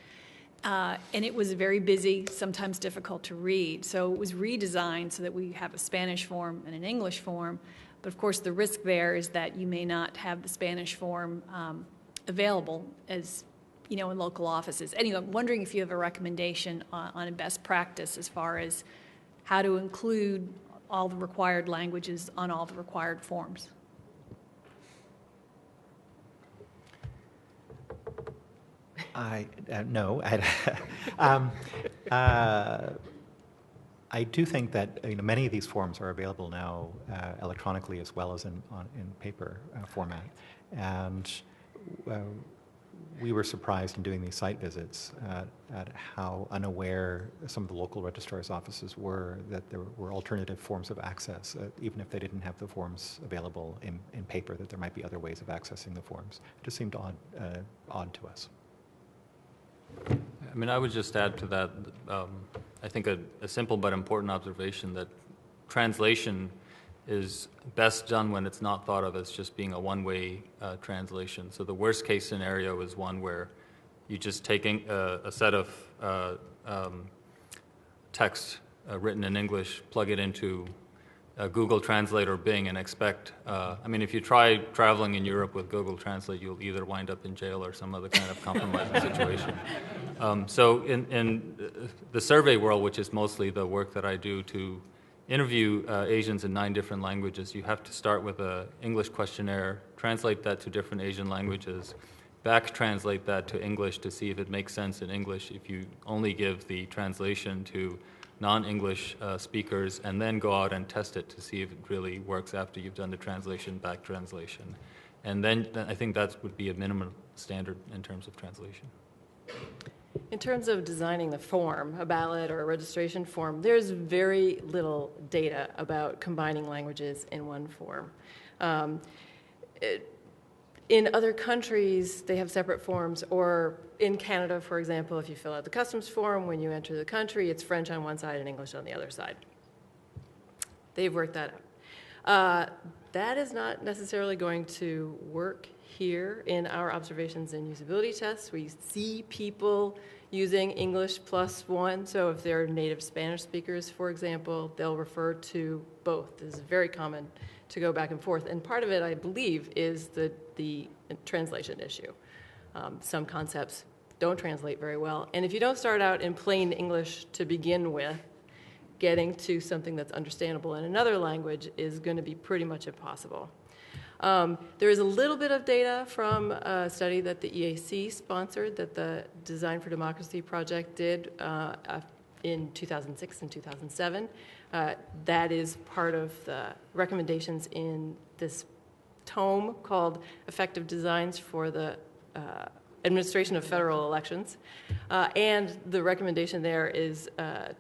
And it was very busy, sometimes difficult to read. So it was redesigned so that we have a Spanish form and an English form. But of course, the risk there is that you may not have the Spanish form available as, in local offices. Anyway, I'm wondering if you have a recommendation on a best practice as far as how to include all the required languages on all the required forms. No. I do think that many of these forms are available now electronically as well as in paper format, and we were surprised in doing these site visits at how unaware some of the local registrar's offices were that there were alternative forms of access, even if they didn't have the forms available in paper, that there might be other ways of accessing the forms. It just seemed odd to us. I mean, I would just add to that, I think a simple but important observation that translation is best done when it's not thought of as just being a one-way translation. So the worst case scenario is one where you just take a set of text written in English, plug it into Google Translate or Bing and expect, if you try traveling in Europe with Google Translate, you'll either wind up in jail or some other kind of compromising situation. So in the survey world, which is mostly the work that I do to interview Asians in 9 different languages, you have to start with an English questionnaire, translate that to different Asian languages, back translate that to English to see if it makes sense in English. If you only give the translation to non-English speakers, and then go out and test it to see if it really works after you've done the translation, back translation. And then I think that would be a minimum standard in terms of translation. In terms of designing the form, a ballot or a registration form, there's very little data about combining languages in one form. In other countries, they have separate forms, or in Canada, for example, if you fill out the customs form, when you enter the country, it's French on one side and English on the other side. They've worked that out. That is not necessarily going to work here in our observations and usability tests. We see people using English +1, so if they're native Spanish speakers, for example, they'll refer to both. This is very common to go back and forth, and part of it, I believe, is the translation issue. Some concepts don't translate very well, and if you don't start out in plain English to begin with, getting to something that's understandable in another language is going to be pretty much impossible. There is a little bit of data from a study that the EAC sponsored, that the Design for Democracy project did in 2006 and 2007. That is part of the recommendations in this tome called Effective Designs for the Administration of Federal Elections. And the recommendation there is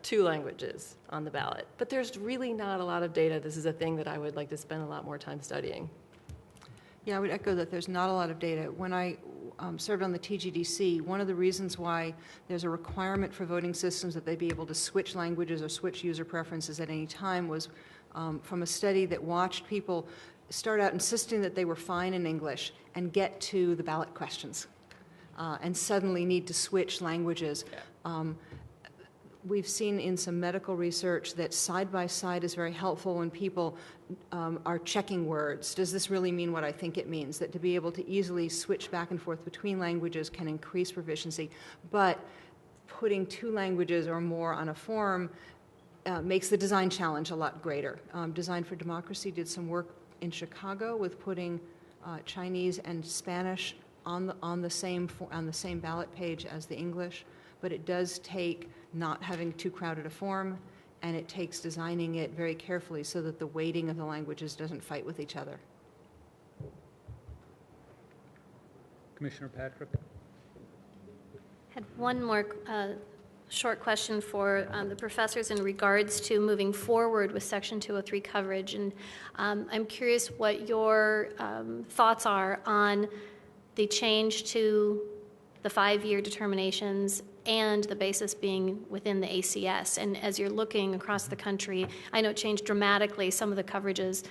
2 languages on the ballot. But there's really not a lot of data. This is a thing that I would like to spend a lot more time studying. Yeah, I would echo that there's not a lot of data. When I served on the TGDC, one of the reasons why there's a requirement for voting systems that they be able to switch languages or switch user preferences at any time was from a study that watched people start out insisting that they were fine in English and get to the ballot questions and suddenly need to switch languages. We've seen in some medical research that side-by-side is very helpful when people are checking words. Does this really mean what I think it means? That to be able to easily switch back and forth between languages can increase proficiency, but putting 2 languages or more on a form makes the design challenge a lot greater. Design for Democracy did some work in Chicago with putting Chinese and Spanish on the same ballot page as the English, but it does take not having too crowded a form, and it takes designing it very carefully so that the weighting of the languages doesn't fight with each other. Commissioner Patrick? Had one more short question for the professors in regards to moving forward with Section 203 coverage. And I'm curious what your thoughts are on the change to the 5-year determinations and the basis being within the ACS. And as you're looking across the country, I know it changed dramatically, some of the coverages.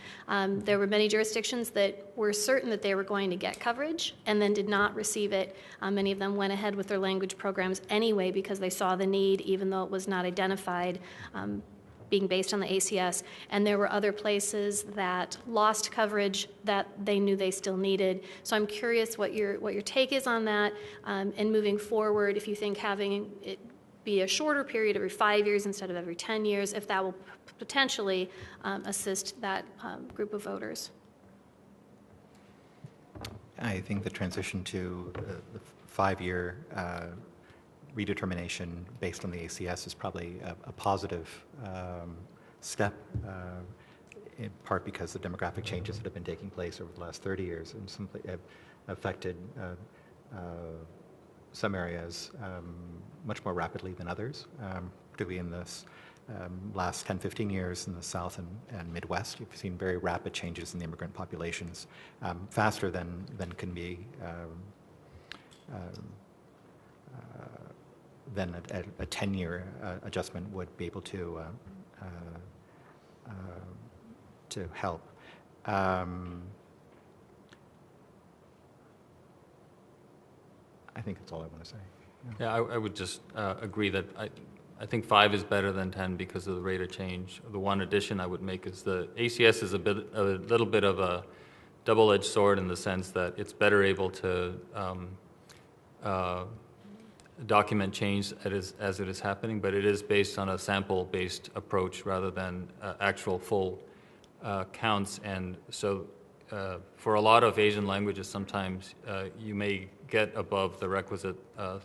There were many jurisdictions that were certain that they were going to get coverage and then did not receive it. Many of them went ahead with their language programs anyway because they saw the need, even though it was not identified being based on the ACS. And there were other places that lost coverage that they knew they still needed. So I'm curious what your take is on that, and moving forward, if you think having it be a shorter period every 5 years instead of every 10 years, if that will potentially assist that group of voters. I think the transition to the 5-year redetermination based on the ACS is probably a positive step, in part because the demographic changes that have been taking place over the last 30 years and simply have affected some areas much more rapidly than others, particularly in this last 10, 15 years in the South and Midwest. You've seen very rapid changes in the immigrant populations, faster than can be then a 10-year adjustment would be able to help. I think that's all I want to say. Yeah, I would just agree that I think 5 is better than 10 because of the rate of change. The one addition I would make is the ACS is a little bit of a double-edged sword in the sense that it's better able to document change as it is happening, but it is based on a sample-based approach rather than actual full counts. And so for a lot of Asian languages, sometimes you may get above the requisite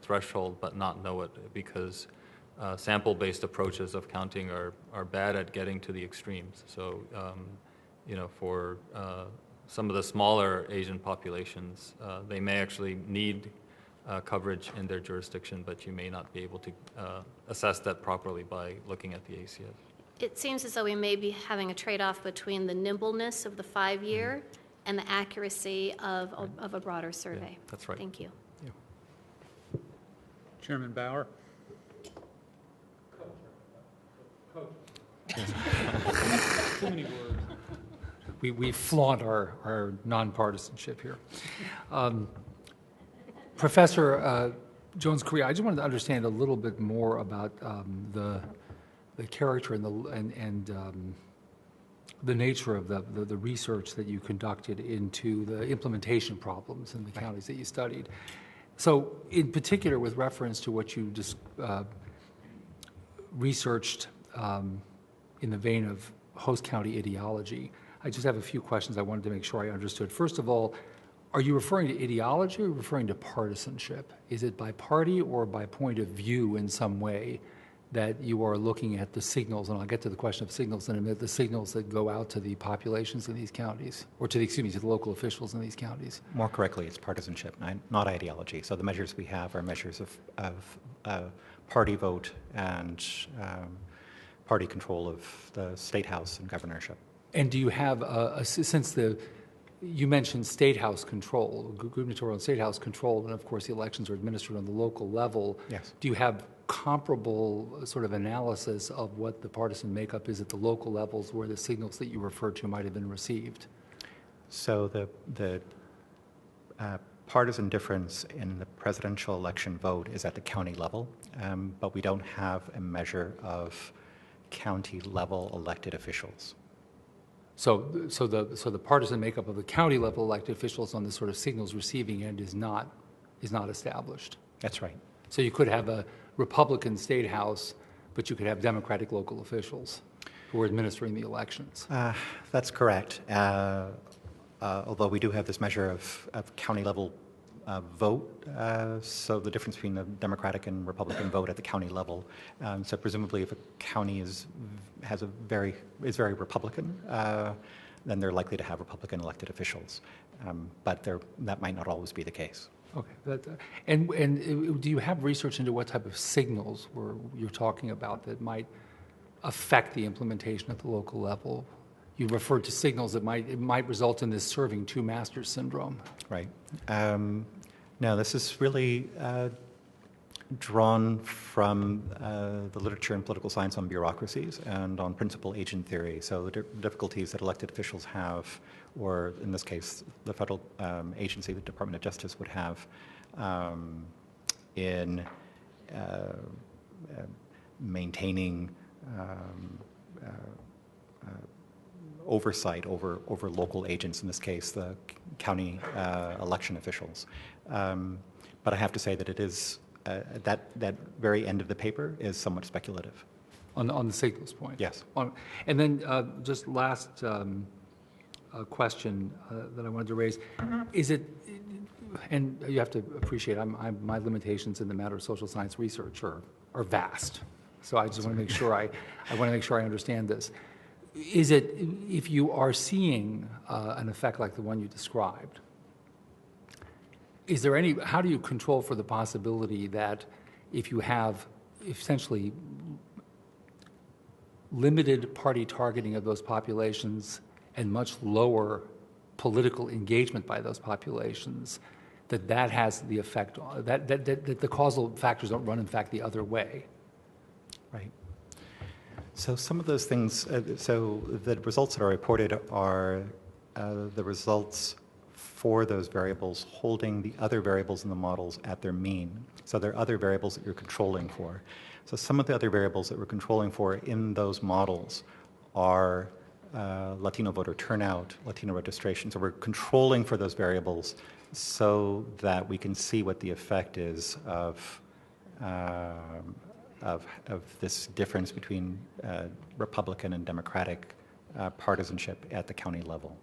threshold but not know it because sample-based approaches of counting are bad at getting to the extremes. So, for some of the smaller Asian populations, they may actually need coverage in their jurisdiction, but you may not be able to assess that properly by looking at the ACS. It seems as though we may be having a trade-off between the nimbleness of the 5-year and the accuracy of a broader survey. Yeah, that's right. Thank you. Yeah. Chairman Bauer? Too many words. We flaunt our nonpartisanship here. Professor Jones-Correa, I just wanted to understand a little bit more about the character and the nature of the research that you conducted into the implementation problems in the counties that you studied. So, in particular, with reference to what you just researched in the vein of host county ideology, I just have a few questions I wanted to make sure I understood. First of all, are you referring to ideology or referring to partisanship? Is it by party or by point of view in some way that you are looking at the signals, and I'll get to the question of signals in a minute, the signals that go out to the populations in these counties, or to the, excuse me, to the local officials in these counties. More correctly, it's partisanship, not ideology. So the measures we have are measures of party vote and party control of the state house and governorship. And do you have, since you mentioned state house control, gubernatorial and state house control, and of course the elections are administered on the local level. Yes. Do you have comparable sort of analysis of what the partisan makeup is at the local levels where the signals that you referred to might have been received? So the partisan difference in the presidential election vote is at the county level, but we don't have a measure of county level elected officials. So the partisan makeup of the county level elected officials on the sort of signals receiving end is not established. That's right. So you could have a Republican state house, but you could have Democratic local officials who are administering the elections. That's correct. Although we do have this measure of county level vote, so the difference between the Democratic and Republican vote at the county level. So presumably, if a county is very Republican, then they're likely to have Republican elected officials. But that might not always be the case. Okay. And do you have research into what type of signals you're talking about that might affect the implementation at the local level? You referred to signals that might result in this serving two masters syndrome. Right. No, this is really drawn from the literature in political science on bureaucracies and on principal agent theory. So the difficulties that elected officials have, or in this case, the federal agency, the Department of Justice, would have in maintaining oversight over local agents, in this case, the county election officials. But I have to say that it is, that very end of the paper is somewhat speculative. On the signals point? Yes. And then just last question that I wanted to raise, is it, and you have to appreciate my limitations in the matter of social science research are vast. So I just want to make sure I want to make sure I understand this. Is it, if you are seeing an effect like the one you described, is there any, how do you control for the possibility that if you have essentially limited party targeting of those populations and much lower political engagement by those populations, that has the effect, that the causal factors don't run, in fact, the other way? Right. So some of those things, so the results that are reported are the results for those variables holding the other variables in the models at their mean. So there are other variables that you're controlling for. So some of the other variables that we're controlling for in those models are Latino voter turnout, Latino registration. So we're controlling for those variables so that we can see what the effect is of this difference between Republican and Democratic partisanship at the county level.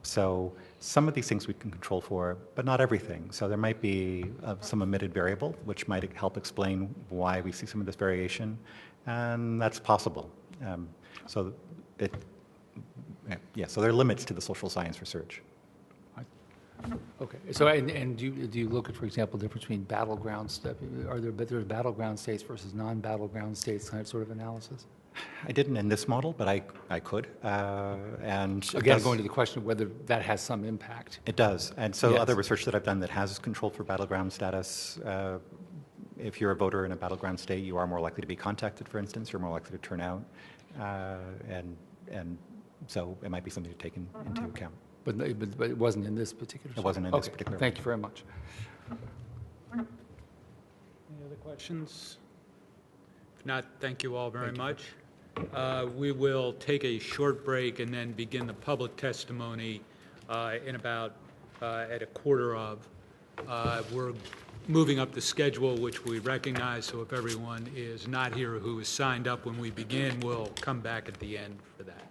So some of these things we can control for, but not everything. So there might be some omitted variable, which might help explain why we see some of this variation, and that's possible. So so there are limits to the social science research. Okay. So, and do you look at, for example, the difference between battleground, there's battleground states versus non-battleground states kind of sort of analysis? I didn't in this model, but I could. And again, going to the question of whether that has some impact. It does. And so Yes. other research that I've done that has controlled for battleground status, if you're a voter in a battleground state, you are more likely to be contacted, for instance, you're more likely to turn out. And so it might be something to take into account. But it wasn't in this particular. It wasn't in this particular. Thank you very much. Any other questions? If not, thank you all very much. We will take a short break and then begin the public testimony in about at a quarter of. We're moving up the schedule, which we recognize, so if everyone is not here who is signed up when we begin, we'll come back at the end for that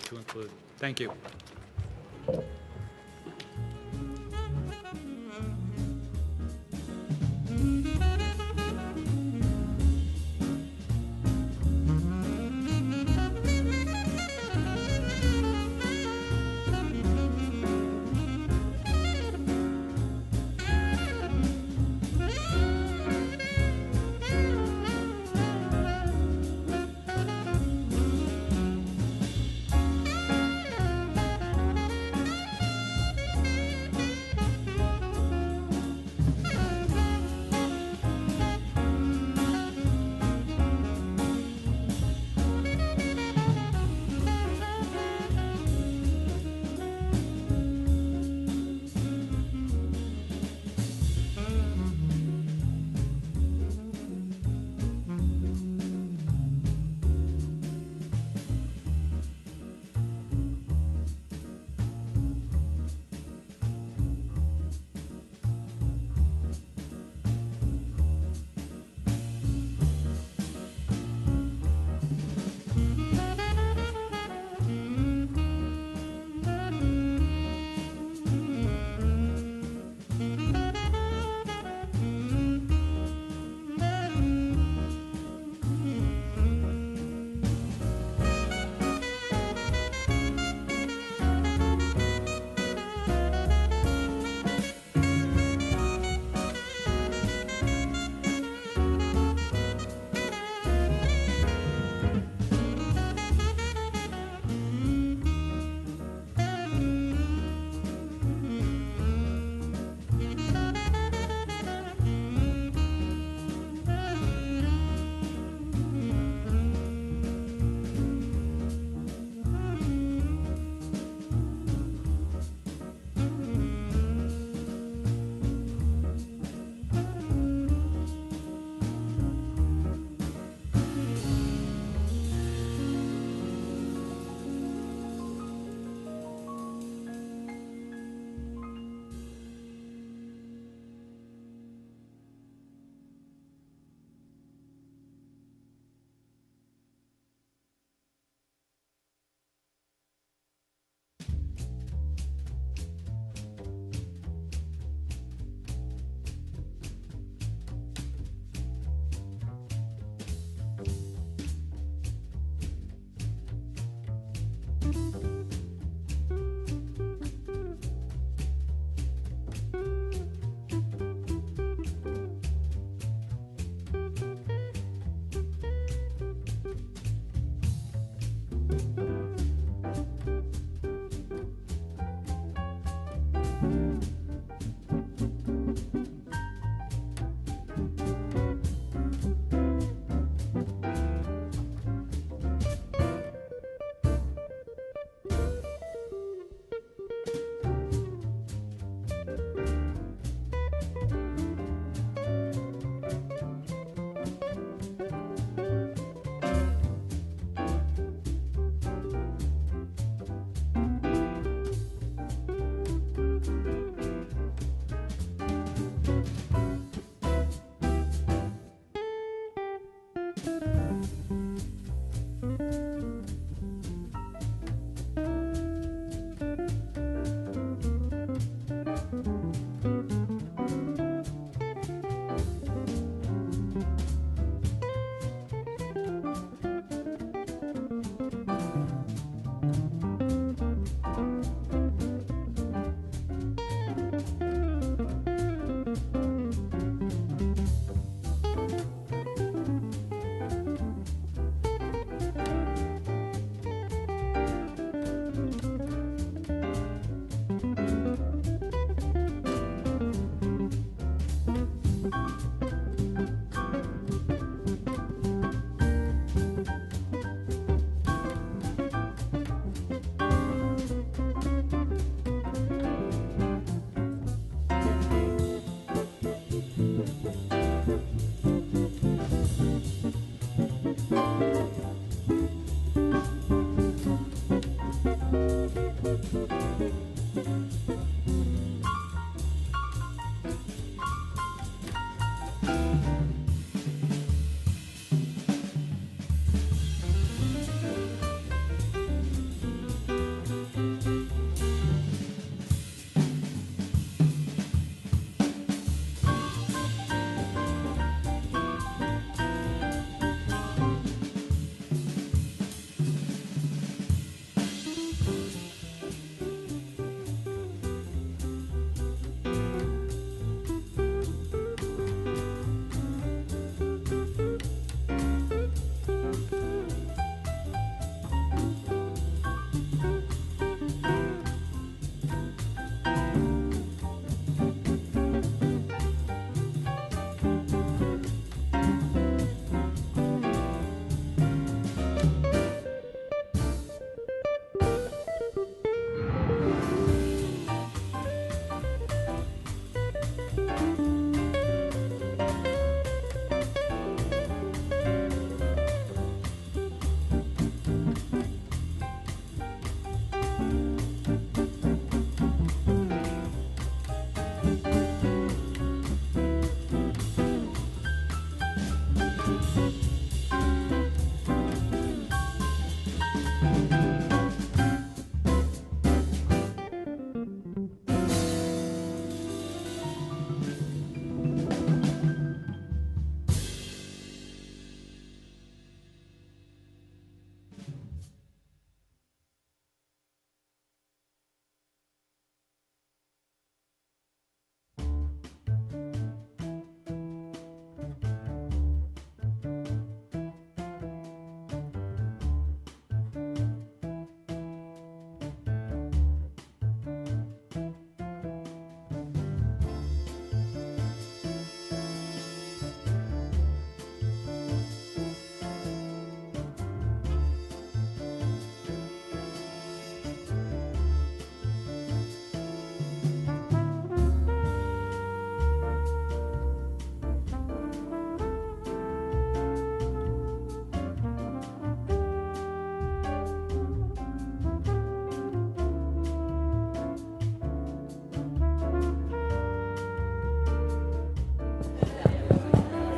to include. Thank you.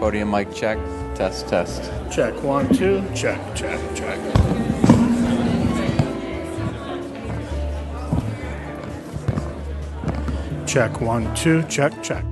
Podium mic check. Test, test. Check, 1, 2, check, check, check. Check, 1, 2, check, check.